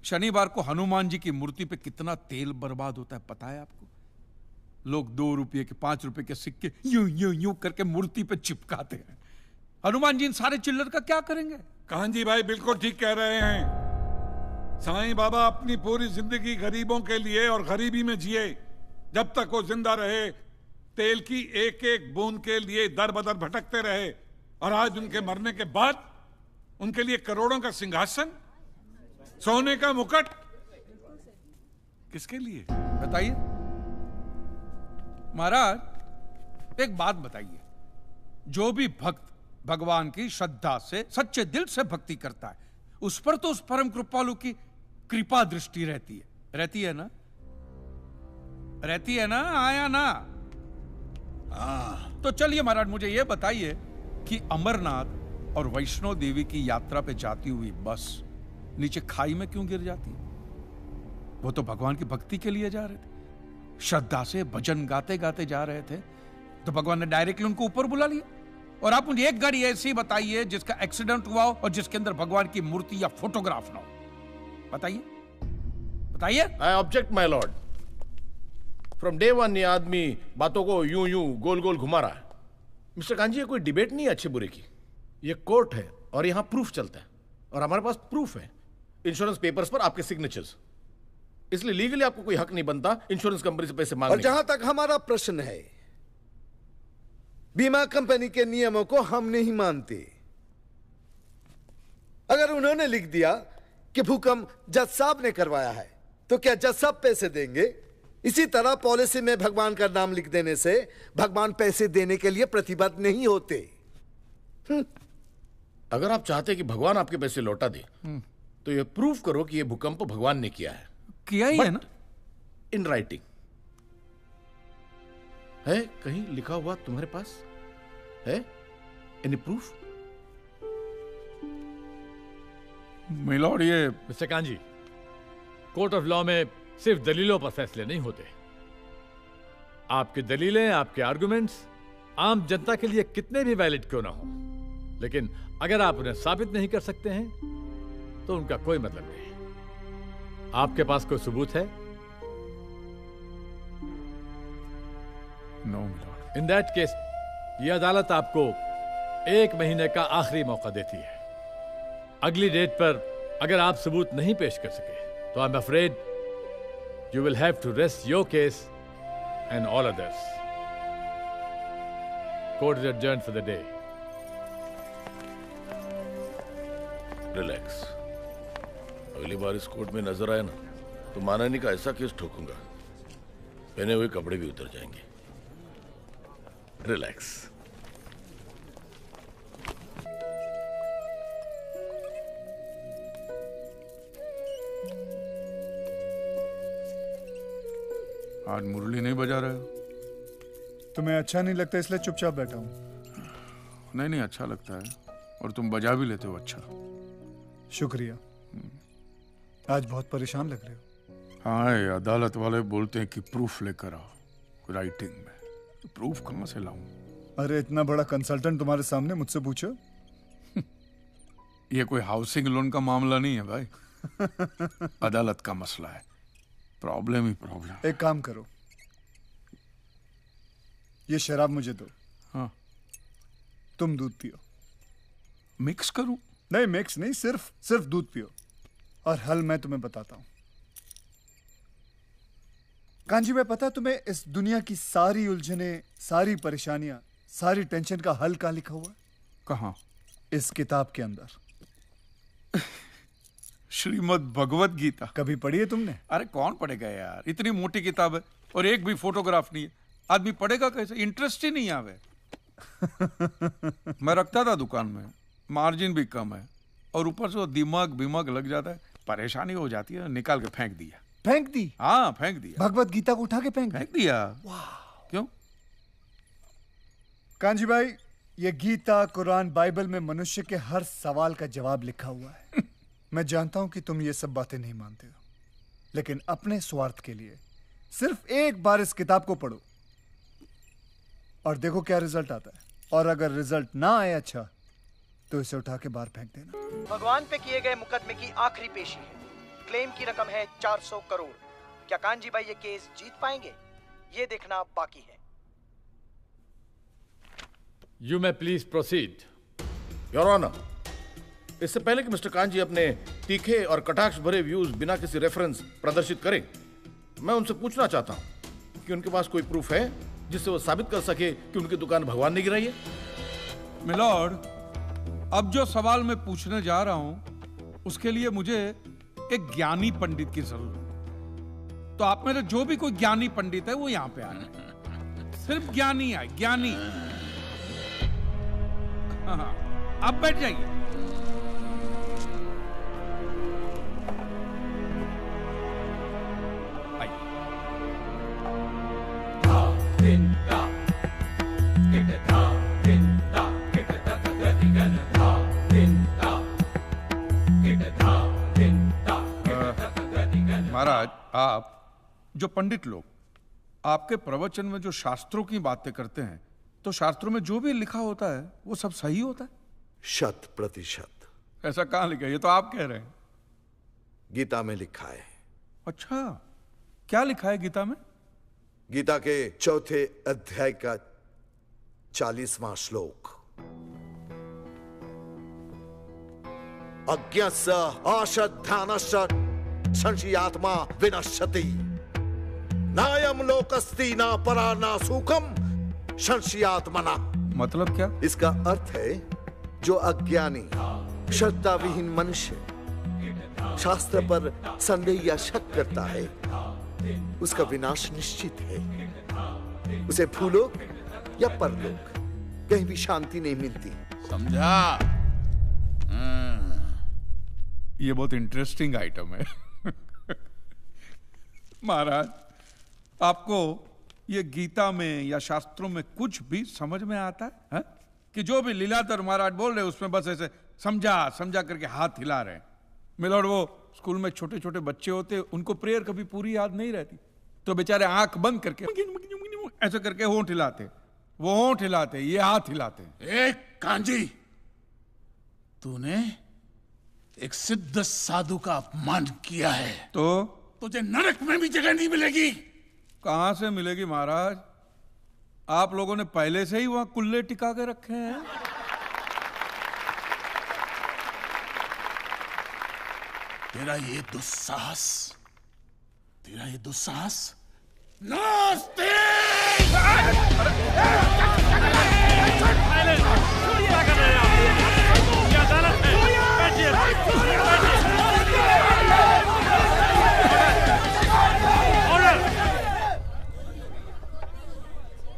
शनिवार को हनुमान जी की मूर्ति पे कितना तेल बर्बाद होता है पता है आपको? लोग 2 रुपये के 5 रुपए के सिक्के यूं यूं यूं करके मूर्ति पे चिपकाते हैं। हनुमान जी इन सारे चिल्लर का क्या करेंगे? कांजी भाई बिल्कुल ठीक कह रहे हैं। साईं बाबा अपनी पूरी जिंदगी गरीबों के लिए और गरीबी में जिए। जब तक वो जिंदा रहे तेल की एक एक बूंद के लिए दर बदर भटकते रहे, और आज उनके मरने के बाद उनके लिए करोड़ों का सिंहासन, सोने का मुकुट, किसके लिए बताइए महाराज। एक बात बताइए, जो भी भक्त भगवान की श्रद्धा से सच्चे दिल से भक्ति करता है उस पर तो उस परम कृपालु की कृपा दृष्टि रहती है ना? रहती है ना? आया ना? तो चलिए महाराज मुझे यह बताइए कि अमरनाथ और वैष्णो देवी की यात्रा पे जाती हुई बस नीचे खाई में क्यों गिर जाती है? वो तो भगवान की भक्ति के लिए जा रहे थे, श्रद्धा से भजन गाते गाते जा रहे थे, तो भगवान ने डायरेक्टली उनको ऊपर बुला लिया। और आप मुझे एक गाड़ी ऐसी बताइए जिसका एक्सीडेंट हुआ हो और जिसके अंदर भगवान की मूर्ति या फोटोग्राफ ना हो। बताइए बताइए। आई object my Lord. From day one ये आदमी बातों को यूं यूं गोल गोल घुमा रहा है। मिस्टर कांजी, ये कोई डिबेट नहीं है अच्छे बुरे की, ये कोर्ट है और यहां प्रूफ चलता है और हमारे पास प्रूफ है, इंश्योरेंस पेपर्स पर आपके सिग्नेचर्स। इसलिए लीगली आपको कोई हक नहीं बनता इंश्योरेंस कंपनी से पैसे मांगने और जहां तक हमारा प्रश्न है, बीमा कंपनी के नियमों को हम नहीं मानते। अगर उन्होंने लिख दिया कि भूकंप जज साहब ने करवाया है तो क्या जज साहब पैसे देंगे? इसी तरह पॉलिसी में भगवान का नाम लिख देने से भगवान पैसे देने के लिए प्रतिबद्ध नहीं होते। अगर आप चाहते कि भगवान आपके पैसे लौटा दे तो ये प्रूफ करो कि ये भूकंप भगवान ने किया है। किया ही है ना, इन राइटिंग है, कहीं लिखा हुआ तुम्हारे पास है? Any proof? मिलॉर्ड, ये mister kanji, court of law में सिर्फ दलीलों पर फैसले नहीं होते। आपकी दलीलें, आपके आर्गुमेंट्स आम जनता के लिए कितने भी वैलिड क्यों ना हो, लेकिन अगर आप उन्हें साबित नहीं कर सकते हैं तो उनका कोई मतलब नहीं। आपके पास कोई सबूत है? No milord. In that case ये अदालत आपको 1 महीने का आखिरी मौका देती है। अगली डेट पर अगर आप सबूत नहीं पेश कर सके तो I am afraid you will have to rest your case and all others. Court is adjourned for the day. Relax. अगली बार इस कोर्ट में नजर आया ना तो मानानी का ऐसा केस ठोकूंगा, पहने हुए कपड़े भी उतर जाएंगे। रिलैक्स। आज मुरली नहीं बजा रहे हो? तुम्हें अच्छा नहीं लगता इसलिए चुपचाप बैठा हूं। नहीं नहीं, अच्छा लगता है और तुम बजा भी लेते हो अच्छा। शुक्रिया। आज बहुत परेशान लग रहे हो। हाँ, ये अदालत वाले बोलते हैं कि प्रूफ लेकर आओ राइटिंग में, तो प्रूफ कहाँ से लाऊं? अरे इतना बड़ा कंसल्टेंट तुम्हारे सामने मुझसे पूछो। ये कोई हाउसिंग लोन का मामला नहीं है भाई, अदालत का मसला है। प्रॉब्लम ही प्रॉब्लम। एक काम करो, ये शराब मुझे दो। हाँ। तुम दूध पियो। मिक्स करूं? नहीं मिक्स नहीं, सिर्फ दूध पियो और हल मैं तुम्हें बताता हूं। कांजी भाई, पता तुम्हें इस दुनिया की सारी उलझने, सारी परेशानियां, सारी टेंशन का हल कहां लिखा हुआ है? कहां? इस किताब के अंदर। श्रीमद् भगवत गीता। कभी पढ़ी है तुमने? अरे कौन पढ़ेगा यार, इतनी मोटी किताब है और एक भी फोटोग्राफ नहीं है। आदमी पढ़ेगा कैसे? इंटरेस्ट ही नहीं आवे। मैं रखता था दुकान में, मार्जिन भी कम है और ऊपर से वो दिमाग लग जाता है, परेशानी हो जाती है, निकाल के फेंक दिया। फेंक दी? हाँ, फेंक दिया। भगवत गीता को उठा के फेंक दिया। क्यों? कांजी भाई, ये गीता, कुरान, बाइबल में मनुष्य के हर सवाल का जवाब लिखा हुआ है। मैं जानता हूं कि तुम ये सब बातें नहीं मानते हो, लेकिन अपने स्वार्थ के लिए सिर्फ एक बार इस किताब को पढ़ो और देखो क्या रिजल्ट आता है। और अगर रिजल्ट ना आए अच्छा, तो इसे उठा के बाहर फेंक देना। भगवान पे किए गए मुकदमे की आखिरी पेशी है। क्लेम की रकम है 400 करोड़। क्या कांजी भाई ये केस जीत पाएंगे? ये देखना बाकी है। You may please proceed. Your honour, इससे पहले कि मिस्टर कांजी अपने तीखे और कटाक्ष भरे व्यूज बिना किसी रेफरेंस प्रदर्शित करें, मैं उनसे पूछना चाहता हूं कि उनके पास कोई प्रूफ है जिससे वो साबित कर सके कि उनकी दुकान भगवान ने गिराई है? मिलॉर्ड, अब जो सवाल मैं पूछने जा रहा हूं उसके लिए मुझे एक ज्ञानी पंडित की जरूरत है। तो आप मेरे जो भी कोई ज्ञानी पंडित है वो यहां पे आए। सिर्फ ज्ञानी आए, ज्ञानी। हाँ, आप बैठ जाइए। महाराज, आप जो पंडित लोग आपके प्रवचन में जो शास्त्रों की बातें करते हैं तो शास्त्रों में जो भी लिखा होता है वो सब सही होता है? 100%। ऐसा कहाँ लिखा है? ये तो आप कह रहे हैं। गीता में लिखा है। अच्छा, क्या लिखा है गीता में? गीता के 4थे अध्याय का 40वां श्लोक। अज्ञस्य अश्रद्धानस्य संशयात्मा विनश्यति, नायम लोकस्ति ना परा ना सुखम संशयात्मना। मतलब क्या? इसका अर्थ है जो अज्ञानी श्रद्धा विहीन मनुष्य शास्त्र पर संदेह या शक करता है उसका विनाश निश्चित है। उसे भूलोक या परलोक कहीं भी शांति नहीं मिलती। समझा? ये बहुत इंटरेस्टिंग आइटम है। महाराज, आपको ये गीता में या शास्त्रों में कुछ भी समझ में आता है, है? कि जो भी लीलाधर महाराज बोल रहे हैं उसमें बस ऐसे समझा समझा करके हाथ हिला रहे हैं। मिलोड, वो स्कूल में छोटे छोटे बच्चे होते हैं, उनको प्रेयर कभी पूरी याद नहीं रहती, तो बेचारे आंख बंद करके ऐसे करके होंठ हिलाते, वो होंठ हिलाते, ये हाथ हिलाते। एक कांजी, तूने एक सिद्ध साधु का अपमान किया है, तो तुझे नरक में भी जगह नहीं मिलेगी। कहां से मिलेगी महाराज? आप लोगों ने पहले से ही वहां कुल्ले टिका के रखे हैं। तेरा ये दुस्साहस नास्तिक!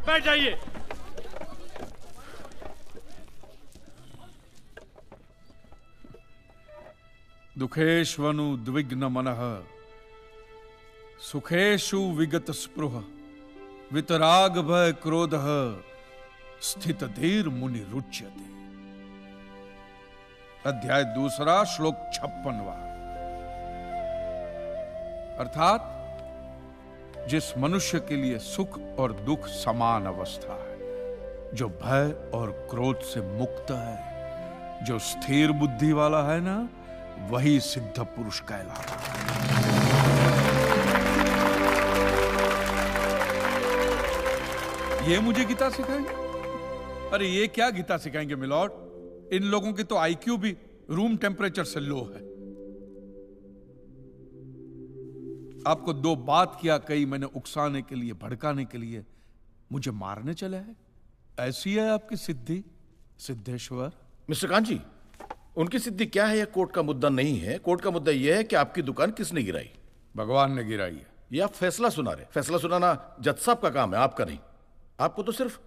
बैठ जाइए। दुखेष्वनु द्विग्न मनः सुखेषु विगत स्पृह वितराग भय क्रोधः स्थित धीर मुनि रुच्यते। अध्याय 2 श्लोक 56। अर्थात जिस मनुष्य के लिए सुख और दुख समान अवस्था है, जो भय और क्रोध से मुक्त है, जो स्थिर बुद्धि वाला है ना, वही सिद्ध पुरुष कहलाता है। ये मुझे गीता सिखाएंगे? अरे ये क्या गीता सिखाएंगे मिलॉर्ड? इन लोगों की तो आईक्यू भी रूम टेम्परेचर से लो है। आपको 2 बात किया कही मैंने उकसाने के लिए, भड़काने के लिए, मुझे मारने चले हैं। ऐसी है आपकी सिद्धि सिद्धेश्वर? मिस्टर कांजी, उनकी सिद्धि क्या है यह कोर्ट का मुद्दा नहीं है। कोर्ट का मुद्दा यह है कि आपकी दुकान किसने गिराई। भगवान ने गिराई है। यह आप फैसला सुना रहे। फैसला सुनाना जज साहब का काम है, आपका नहीं। आपको तो सिर्फ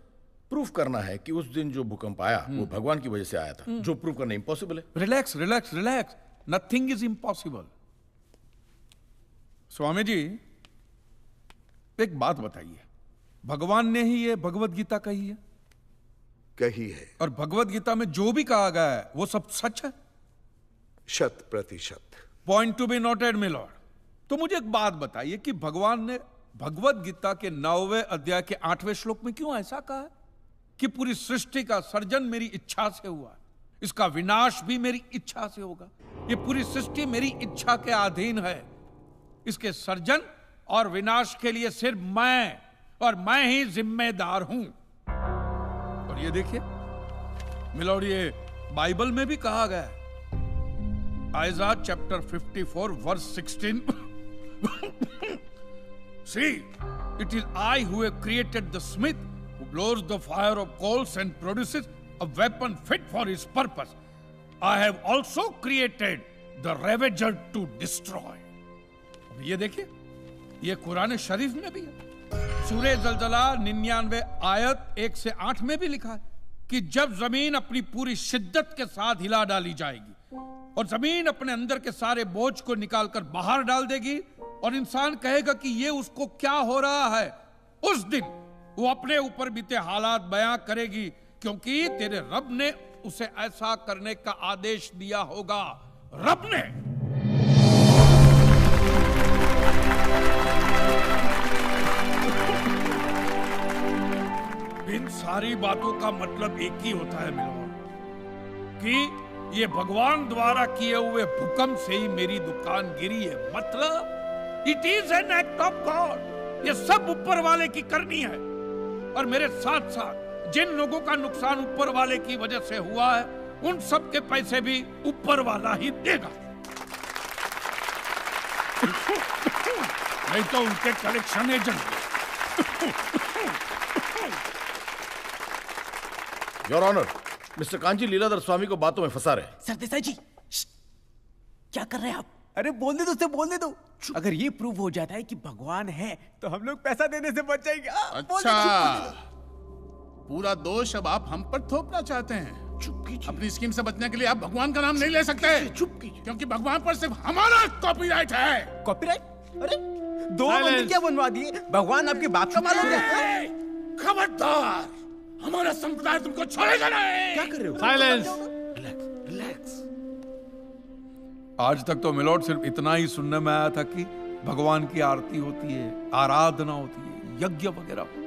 प्रूफ करना है कि उस दिन जो भूकंप आया वो भगवान की वजह से आया था, जो प्रूव करना इम्पॉसिबल है। Relax relax relax, nothing is impossible. Swami ji, एक बात बताइए, भगवान ने ही ये भगवत गीता कही है? कही है। और भगवत गीता में जो भी कहा गया है वो सब सच है? 100%। Point to be noted milord. तो मुझे एक बात बताइए कि भगवान ने भगवत गीता के 9वें अध्याय के 8वें श्लोक में क्यों ऐसा कहा है कि पूरी सृष्टि का सर्जन मेरी इच्छा से हुआ, इसका विनाश भी मेरी इच्छा से होगा, ये पूरी सृष्टि मेरी इच्छा के अधीन है, इसके सर्जन और विनाश के लिए सिर्फ मैं और मैं ही जिम्मेदार हूं। और ये देखिए मिलॉर्ड, ये बाइबल में भी कहा गया है, Aiza chapter 54 verse 16। See, it is I who have created the smith who blows the fire of coals and produces a weapon fit for his purpose. I have also created the ravager to destroy. ये देखिए, ये कुरान शरीफ में भी है। सूरह जलजला 99 आयत 1 से 8 में भी लिखा है कि जब जमीन अपनी पूरी शिद्दत के साथ हिला डाली जाएगी और जमीन अपने अंदर के सारे बोझ को निकालकर बाहर डाल देगी और इंसान कहेगा कि ये उसको क्या हो रहा है, उस दिन वो अपने ऊपर बीते हालात बयां करेगी, क्योंकि तेरे रब ने उसे ऐसा करने का आदेश दिया होगा। रब ने। इन सारी बातों का मतलब एक ही होता है मिलोन, कि ये भगवान द्वारा किए हुए भूकंप से ही मेरी दुकान गिरी है। मतलब it is an act of God. ये सब ऊपर वाले की करनी है, और मेरे साथ साथ जिन लोगों का नुकसान ऊपर वाले की वजह से हुआ है, उन सब के पैसे भी ऊपर वाला ही देगा। नहीं तो उनके collection agent. Your honour, mister Kanchi Leeladhar Swami को बातों में फंसा रहे। सरदेसाई जी, क्या कर रहे हैं आप? अरे बोलने दो, उससे बोलने दो। अगर ये प्रूव हो जाता है कि भगवान है तो हम लोग पैसा देने से बच जाएंगे। अच्छा, पूरा दोष अब आप हम पर थोपना चाहते हैं। अपनी स्कीम से बचने के लिए आप भगवान का नाम नहीं ले सकते, क्योंकि भगवान पर सिर्फ हमारा कॉपीराइट है। कॉपीराइट? अरे दो मंदिर क्या बनवा दिए? भगवान आपके बाप का मालूम है। खबरदार, हमारा संप्रदाय तुमको छोड़ेगा नहीं। क्या कर रहे हो? साइलेंस। रिलैक्स। आज तक तो मिलोड सिर्फ इतना ही सुनने में आया था कि भगवान की आरती होती है, आराधना होती है, यज्ञ वगैरह होता है।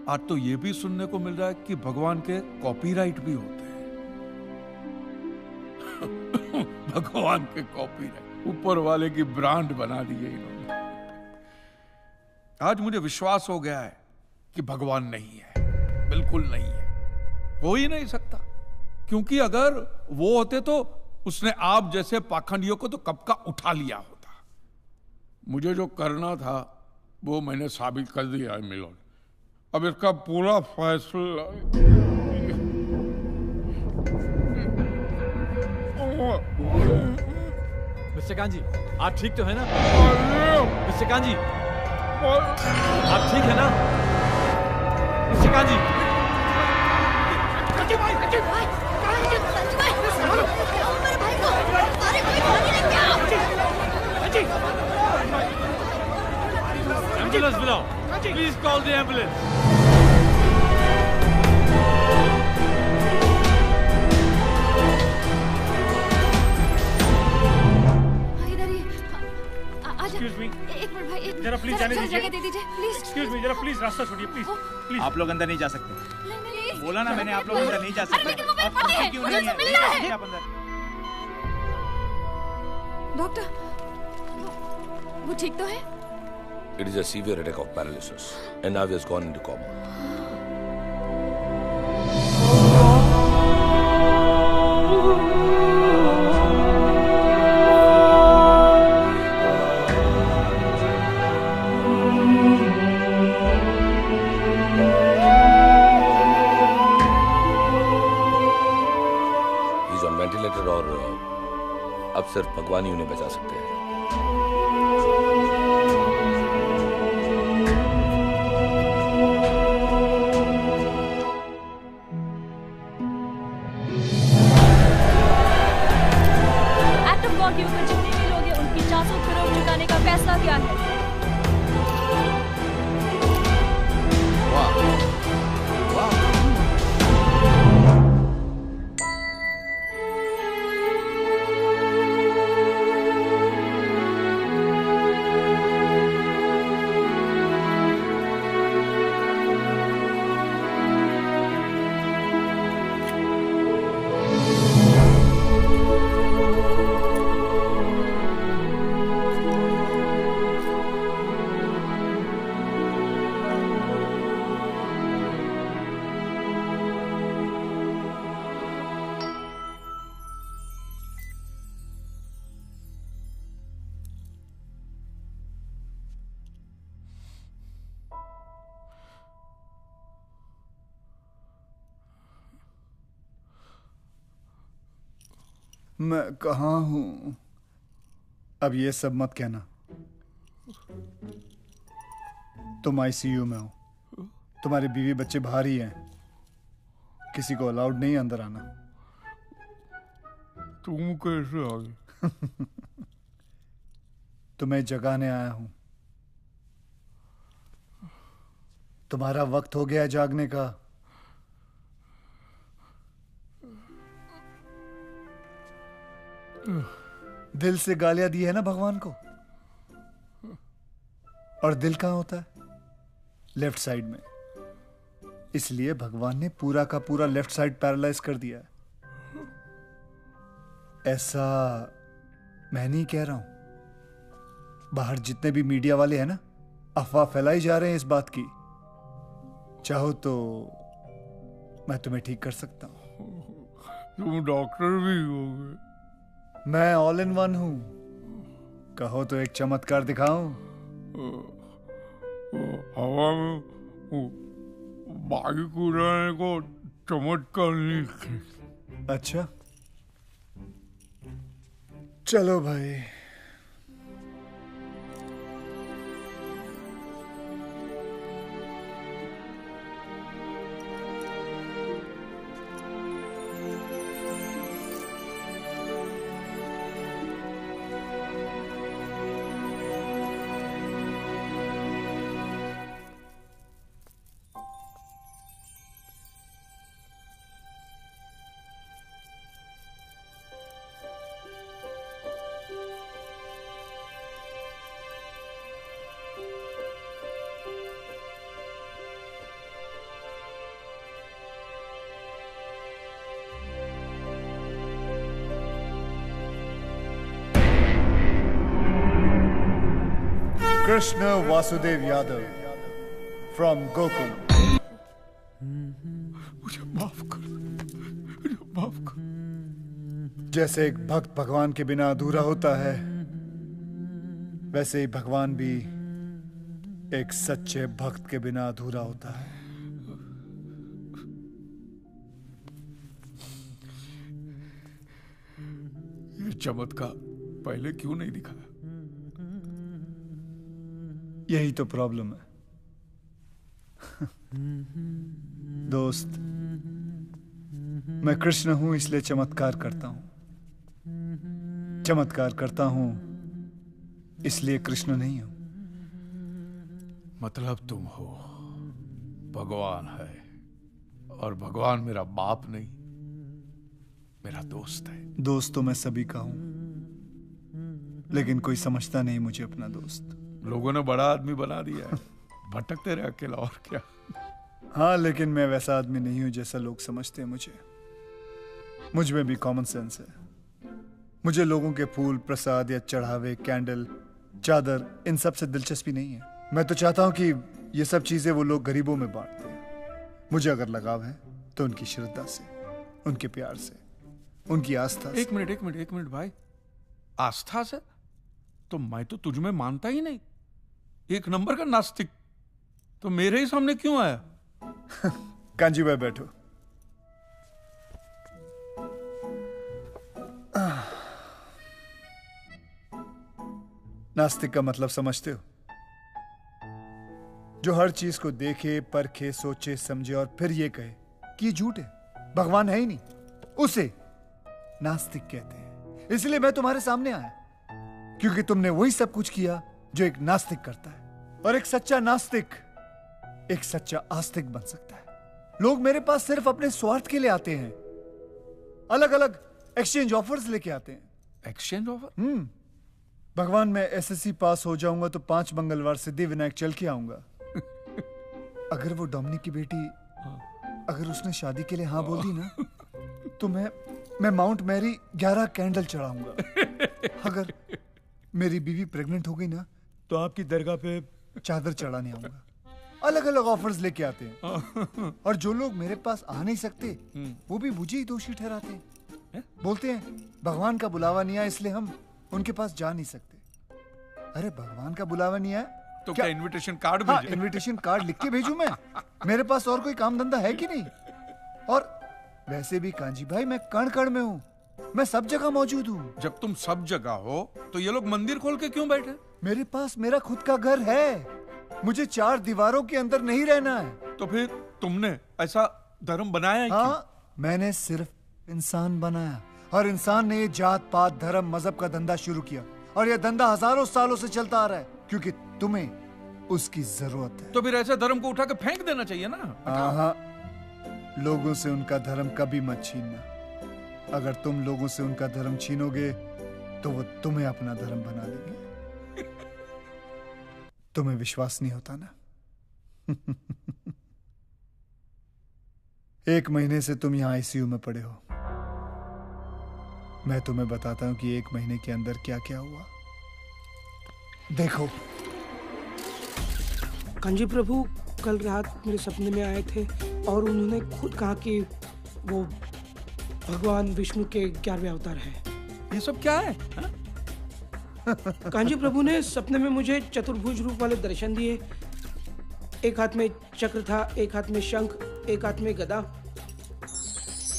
आज तो ये भी सुनने को मिल रहा है कि भगवान के कॉपीराइट भी होते हैं। भगवान के कॉपीराइट ऊपर वाले की ब्रांड बना दी है इन्होंने। आज मुझे विश्वास हो गया है कि भगवान नहीं है, बिल्कुल नहीं है, हो ही नहीं सकता। क्योंकि अगर वो होते तो उसने आप जैसे पाखंडियों को तो कब का उठा लिया होता। मुझे जो करना था वो मैंने साबित कर दिया है मिलोड। अब इसका पूरा फैसला मिस्टर कांजी, आप ठीक तो है ना? मिस्टर कांजी, आप ठीक है ना? मिस्टर कांजी, एम्बुलेंस बुलाओ। Please call the ambulance. Excuse me. एक मिनट भाई, एक जरा प्लीज जाने दीजिए। जगह दे दीजिए प्लीज। एक्सक्यूज मी, जरा प्लीज रास्ता छोड़िए प्लीज प्लीज। आप लोग अंदर नहीं जा सकते। बोला ना मैंने, आप लोग अंदर नहीं जा सकते। लेकिन वो मेरे पति है, क्यों मुझे नहीं उससे मिलना है। आप अंदर। डॉक्टर, वो ठीक तो है? It is a severe attack of paralysis, and now he has gone into coma. He's on ventilator और अब सिर्फ भगवान ही उन्हें बचा सकते हैं। के ऊपर जितने भी लोग हैं उनकी 400 करोड़ चुकाने का फैसला किया है। मैं कहाँ हूं? अब ये सब मत कहना। तुम आईसीयू में हो, तुम्हारे बीवी बच्चे बाहर ही हैं, किसी को अलाउड नहीं अंदर आना। तुम कैसे आ गए? तुम्हें जगाने आया हूं। तुम्हारा वक्त हो गया जागने का। दिल से गालियां दी है ना भगवान को। और दिल कहां होता है? लेफ्ट साइड में। इसलिए भगवान ने पूरा का पूरा लेफ्ट साइड पैरालाइज कर दिया है। ऐसा मैं नहीं कह रहा हूं, बाहर जितने भी मीडिया वाले हैं ना, अफवाह फैलाई जा रहे हैं इस बात की। चाहो तो मैं तुम्हें ठीक कर सकता हूं। तुम डॉक्टर भी होगे? मैं ऑल इन वन हूं। कहो तो एक चमत्कार दिखाऊं? हवा में बाइक उड़ाने को चमत्कार नहीं। अच्छा चलो भाई। Krishna Vasudev Yadav from Gokul. मुझे माफ कर, मुझे माफ कर। जैसे एक भक्त भगवान के बिना अधूरा होता है, वैसे ही भगवान भी एक सच्चे भक्त के बिना अधूरा होता है। ये चमत्कार पहले क्यों नहीं दिखाया? यही तो प्रॉब्लम है दोस्त। मैं कृष्ण हूं इसलिए चमत्कार करता हूं। चमत्कार करता हूं इसलिए कृष्ण नहीं हूं। मतलब तुम हो, भगवान है, और भगवान मेरा बाप नहीं, मेरा दोस्त है। दोस्त तो मैं सभी का हूं, लेकिन कोई समझता नहीं मुझे अपना दोस्त। लोगों ने बड़ा आदमी बना दिया है, भटकते रहे अकेला, और क्या। हाँ, लेकिन मैं वैसा आदमी नहीं हूं जैसा लोग समझते हैं मुझे। मुझ में भी कॉमन सेंस है। मुझे लोगों के फूल, प्रसाद या चढ़ावे, कैंडल, चादर, इन सब से दिलचस्पी नहीं है। मैं तो चाहता हूं कि ये सब चीजें वो लोग गरीबों में बांटते हैं। मुझे अगर लगाव है तो उनकी श्रद्धा से, उनके प्यार से, उनकी आस्था से। एक मिनट भाई, आस्था से? तो मैं तो तुझ में मानता ही नहीं, एक नंबर का नास्तिक। तो मेरे ही सामने क्यों आया? कांजी भाई बैठो। नास्तिक का मतलब समझते हो? जो हर चीज को देखे, परखे, सोचे, समझे और फिर ये कहे कि ये झूठ है, भगवान है ही नहीं, उसे नास्तिक कहते हैं। इसलिए मैं तुम्हारे सामने आया, क्योंकि तुमने वही सब कुछ किया जो एक नास्तिक करता है। और एक सच्चा नास्तिक एक सच्चा आस्तिक बन सकता है। लोग मेरे पास सिर्फ अपने स्वार्थ के लिए आते हैं। अलग अलग एक्सचेंज ऑफर्स लेके आते हैं। Exchange offer? भगवान, मैं एसएससी पास हो जाऊंगा तो 5 मंगलवार सिद्धिविनायक चल के आऊंगा। अगर वो डोमिनिक की बेटी, अगर उसने शादी के लिए हाँ बोल दी ना, तो मैं माउंट मैरी 11 कैंडल चढ़ाऊंगा। अगर मेरी बीवी प्रेग्नेंट हो गई ना, तो आपकी दरगाह पे चादर चढ़ाने आऊंगा। अलग अलग ऑफर्स लेके आते हैं। और जो लोग मेरे पास आ नहीं सकते, वो भी मुझे ही दोषी ठहराते हैं। बोलते हैं भगवान का बुलावा नहीं आया इसलिए हम उनके पास जा नहीं सकते। अरे भगवान का बुलावा नहीं आया तो क्या इनविटेशन कार्ड भेजे? हाँ, इनविटेशन कार्ड लिख के भेजूं मैं? मेरे पास और कोई काम धंधा है कि नहीं? और वैसे भी कांजी भाई, मैं कण कण में हूँ, मैं सब जगह मौजूद हूँ। जब तुम सब जगह हो तो ये लोग मंदिर खोल के क्यों बैठे? मेरे पास मेरा खुद का घर है। मुझे 4 दीवारों के अंदर नहीं रहना है। तो फिर तुमने ऐसा धर्म बनाया है? हाँ, मैंने सिर्फ इंसान बनाया, और इंसान ने ये जात पात, धर्म, मजहब का धंधा शुरू किया, और यह धंधा हजारों सालों से चलता आ रहा है, क्योंकि तुम्हें उसकी जरूरत है। तो फिर ऐसे धर्म को उठा के फेंक देना चाहिए ना। हाँ, लोगों से उनका धर्म कभी मत छीनना। अगर तुम लोगों से उनका धर्म छीनोगे तो वो तुम्हें अपना धर्म बना लेंगे। तुम्हें विश्वास नहीं होता ना? 1 महीने से तुम यहाँ आईसीयू में पड़े हो। मैं तुम्हें बताता हूँ कि 1 महीने के अंदर क्या क्या हुआ। देखो कांजी प्रभु कल रात मेरे सपने में आए थे और उन्होंने खुद कहा कि वो भगवान विष्णु के 11वें अवतार है। ये सब क्या है? कांजी प्रभु ने सपने में मुझे चतुर्भुज रूप वाले दर्शन दिए। एक हाथ में चक्र था, एक हाथ में शंख, एक हाथ में गदा।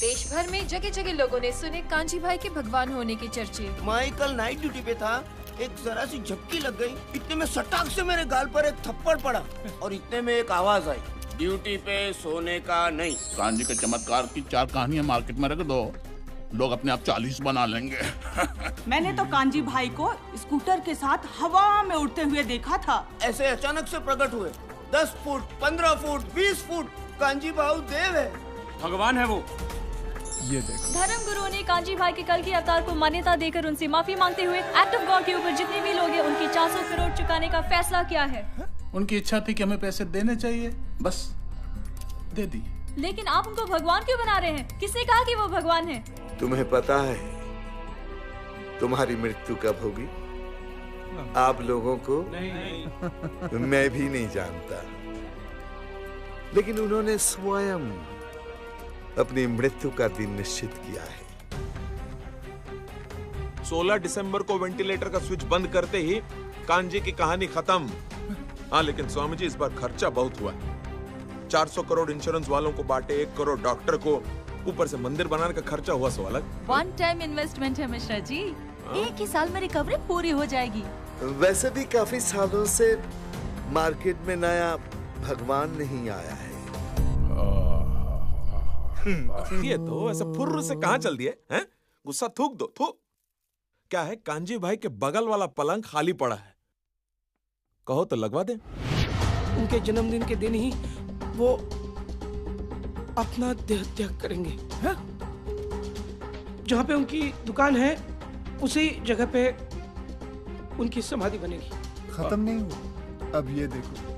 देश भर में जगह जगह लोगों ने सुने कांजी भाई के भगवान होने के चर्चे। मैं कल नाइट ड्यूटी पे था, एक जरा सी झपकी लग गई, इतने में सटाक से मेरे गाल पर एक थप्पड़ पड़ा और इतने में एक आवाज आई, ड्यूटी पे सोने का नहीं। कांजी के चमत्कार की 4 कहानियां मार्केट में रख दो, लोग अपने आप 40 बना लेंगे। मैंने तो कांजी भाई को स्कूटर के साथ हवा में उड़ते हुए देखा था। ऐसे अचानक से प्रकट हुए, 10 फुट, 15 फुट, 20 फुट। कांजी भाऊ देव है, भगवान है वो। ये देखो। धर्म गुरुओं ने कांजी भाई के कल के अवतार को मान्यता देकर उनसे माफी मांगते हुए एक्ट ऑफ गॉड के ऊपर जितने भी लोग हैं उनकी 400 करोड़ चुकाने का फैसला किया है। उनकी इच्छा थी कि हमें पैसे देने चाहिए, बस दे दी। लेकिन आप उनको भगवान क्यों बना रहे हैं? किसने कहा कि वो भगवान है? तुम्हें पता है तुम्हारी मृत्यु कब होगी? आप लोगों को नहीं। मैं भी नहीं जानता, लेकिन उन्होंने स्वयं अपनी मृत्यु का दिन निश्चित किया है। 16 दिसंबर को वेंटिलेटर का स्विच बंद करते ही कांजी की कहानी खत्म। हाँ, लेकिन स्वामी जी इस बार खर्चा बहुत हुआ। 400 करोड़ इंश्योरेंस वालों को बांटे, 1 करोड़ डॉक्टर को, ऊपर से मंदिर बनाने का खर्चा हुआ सो अलग। 1 टाइम इन्वेस्टमेंट है मिश्रा जी, 1 ही साल में रिकवरी पूरी हो जाएगी। वैसे भी काफी सालों से मार्केट में नया भगवान नहीं आया है। ये तो ऐसा फुर्र से कहाँ चल दिए हैं? गुस्सा थूक दो, थूक। क्या है, कांजी भाई के बगल वाला पलंग खाली पड़ा है, कहो तो लगवा दे। उनके जन्मदिन के दिन ही वो अपना देह त्याग करेंगे। जहाँ पे उनकी दुकान है उसी जगह पे उनकी समाधि बनेगी। खत्म नहीं हुआ, अब ये देखो।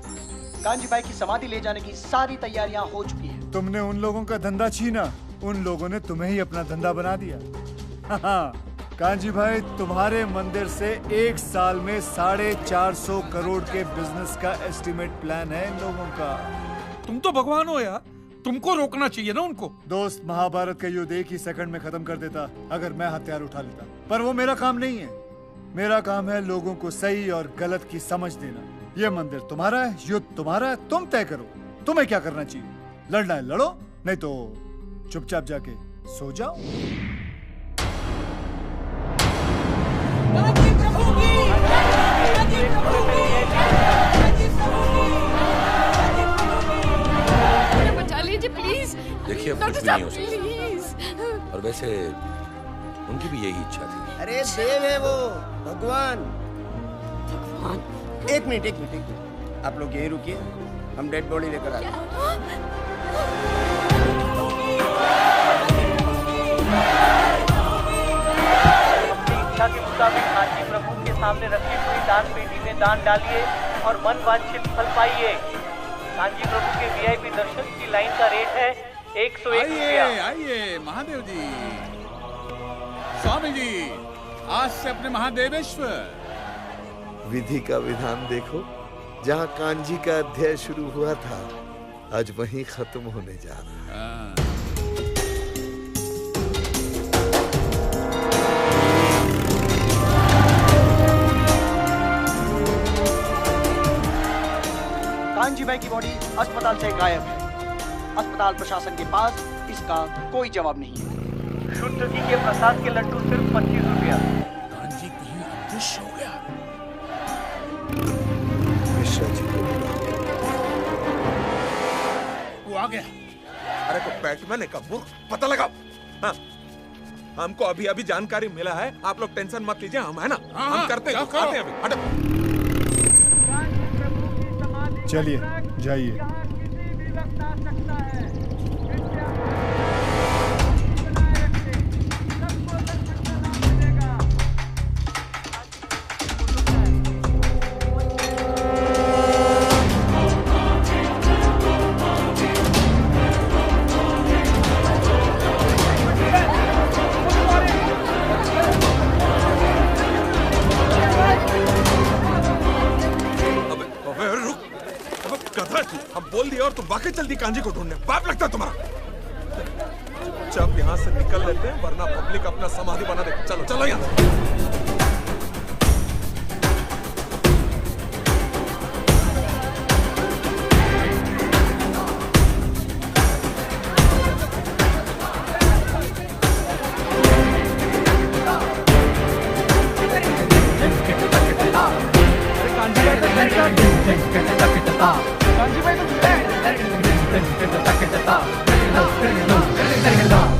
कांजी भाई की समाधि ले जाने की सारी तैयारियां हो चुकी है। तुमने उन लोगों का धंधा छीना, उन लोगों ने तुम्हें ही अपना धंधा बना दिया। कांजी भाई, तुम्हारे मंदिर से 1 साल में 450 करोड़ के बिजनेस का एस्टिमेट प्लान है इन लोगों का। तुम तो भगवान हो यार, तुमको रोकना चाहिए ना उनको। दोस्त, महाभारत का युद्ध 1 ही सेकंड में खत्म कर देता अगर मैं हथियार उठा लेता, पर वो मेरा काम नहीं है। मेरा काम है लोगों को सही और गलत की समझ देना। ये मंदिर तुम्हारा है, युद्ध तुम्हारा है, तुम तय करो तुम्हें क्या करना चाहिए। लड़ना है लड़ो, नहीं तो चुपचाप जाके सो जाओ। बचा लीजिए प्लीज। देखिए, अब कुछ भी नहीं हो सकता। और वैसे उनकी भी यही इच्छा थी। अरे देव है वो, भगवान। एक मिनट, आप लोग यहीं रुकिए, हम डेड बॉडी लेकर आते हैं। अपनी इच्छा के मुताबिक कांजी प्रभु के सामने रखी हुई दान पेटी में दान डालिए और मन वांछित फल पाइए। कांजी प्रभु के वीआईपी दर्शन की लाइन का रेट है 101 रुपया। आइए महादेव जी, स्वामी जी, आज से अपने महादेवेश्वर। विधि का विधान देखो, जहाँ कांजी का अध्याय शुरू हुआ था आज वहीं खत्म होने जा रहा है। कांजी भाई की बॉडी अस्पताल से गायब है। अस्पताल प्रशासन के पास इसका कोई जवाब नहीं है। शुद्ध घी के प्रसाद के लड्डू सिर्फ 25 रुपया। कांजी कहीं अदृश्य हो गया। मिश्रा जी को वो आ गया। अरे को बैटमैन है, पता लगा। हाँ, हमको अभी अभी जानकारी मिला है, आप लोग टेंशन मत लीजिए, हम है ना, हम करते हैं, आते हैं अभी। हटो। चलिए जाइए। गधा तू, हम बोल दिया और तुम वाकई जल्दी कांजी को ढूंढने बाप लगता तुम्हारा। जब यहाँ से निकल लेते हैं वरना पब्लिक अपना समाधि बना देगी। चलो चलो यहाँ से।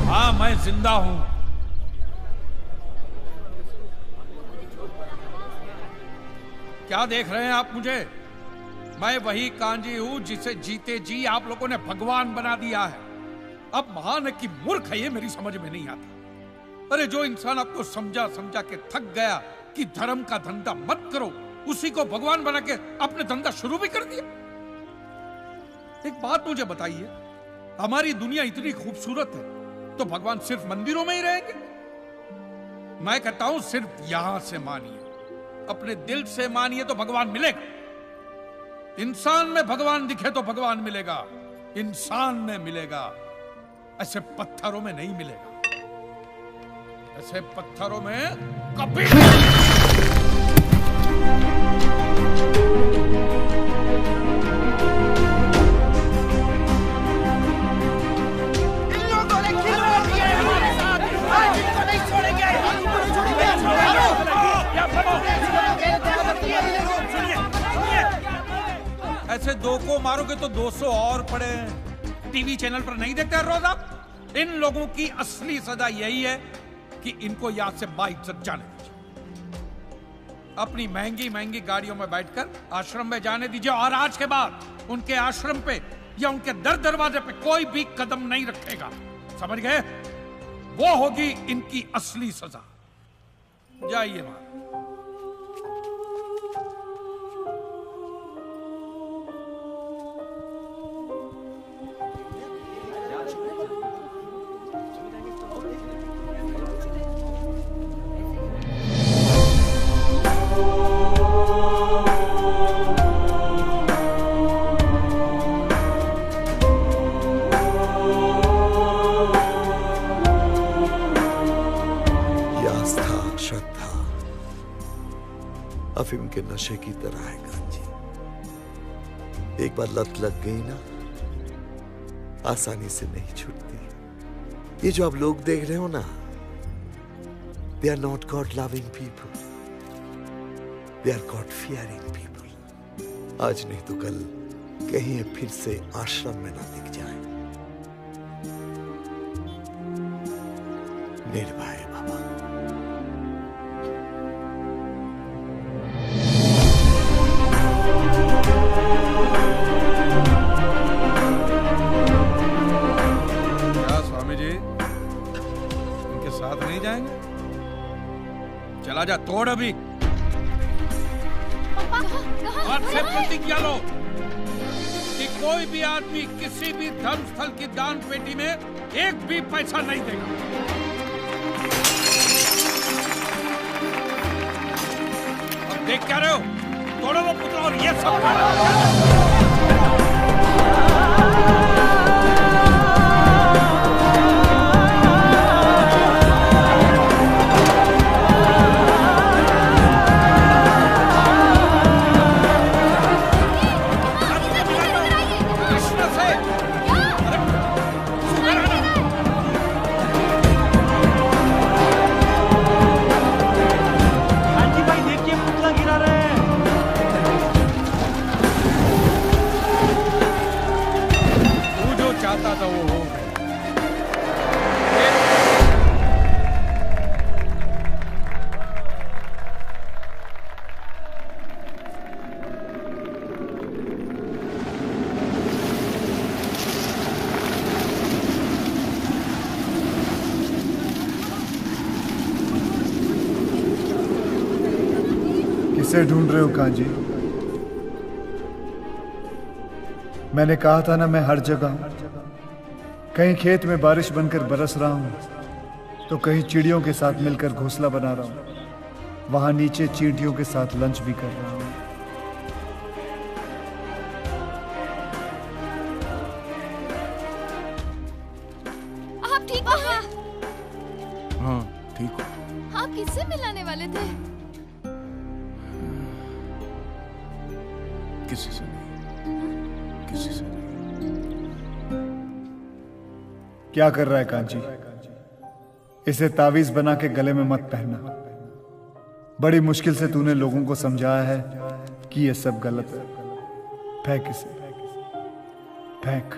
हाँ, मैं जिंदा हूं। क्या देख रहे हैं आप मुझे? मैं वही कांजी हूं जिसे जीते जी आप लोगों ने भगवान बना दिया है। अब महान है कि मूर्ख है, ये मेरी समझ में नहीं आता। अरे जो इंसान आपको समझा समझा के थक गया कि धर्म का धंधा मत करो, उसी को भगवान बना के अपने धंधा शुरू भी कर दिया। एक बात मुझे बताइए, हमारी दुनिया इतनी खूबसूरत है तो भगवान सिर्फ मंदिरों में ही रहेंगे? मैं कहता हूं सिर्फ यहां से मानिए, अपने दिल से मानिए तो भगवान मिलेगा। इंसान में भगवान दिखे तो भगवान मिलेगा, इंसान में मिलेगा, ऐसे पत्थरों में नहीं मिलेगा। ऐसे पत्थरों में कभी ऐसे दो को मारोगे तो 200 और पड़े। टीवी चैनल पर नहीं देखते रोज आप? इन लोगों की असली सजा यही है कि इनको यहां से बाइज्जत जाने दीजिए। अपनी महंगी महंगी गाड़ियों में बैठकर आश्रम में जाने दीजिए और आज के बाद उनके आश्रम पे या उनके दर दरवाजे पे कोई भी कदम नहीं रखेगा। समझ गए? वो होगी इनकी असली सजा। जाइए मां। अफीम के नशे की तरह है कांजी। एक बार लत लग गई ना, आसानी से नहीं छूटती। ये जो आप लोग देख रहे हो ना, they are not God loving people, they are God fearing people. आज नहीं तो कल कहीं फिर से आश्रम में ना दिख जाए। निर्भय बाबा। चला जा, तोड़ अभी। आज से प्रतिज्ञा लो कि कोई भी आदमी किसी भी धर्म स्थल की दान पेटी में एक भी पैसा नहीं देगा। अब देख क्या रहे हो? तोड़ो वो पुतला और ये सब किसे ढूंढ रहे हो कांजी? मैंने कहा था ना, मैं हर जगह हूं। कहीं खेत में बारिश बनकर बरस रहा हूं तो कहीं चिड़ियों के साथ मिलकर घोंसला बना रहा हूं। वहां नीचे चींटियों के साथ लंच भी कर रहा हूं। पापा। हाँ ठीक हो। आप किससे मिलाने वाले थे? किसी से नहीं, किसी से नहीं। क्या कर रहा है कांची? इसे तावीज बना के गले में मत पहनना। बड़ी मुश्किल से तूने लोगों को समझाया है कि ये सब गलत है। फेंक इसे, फेंक।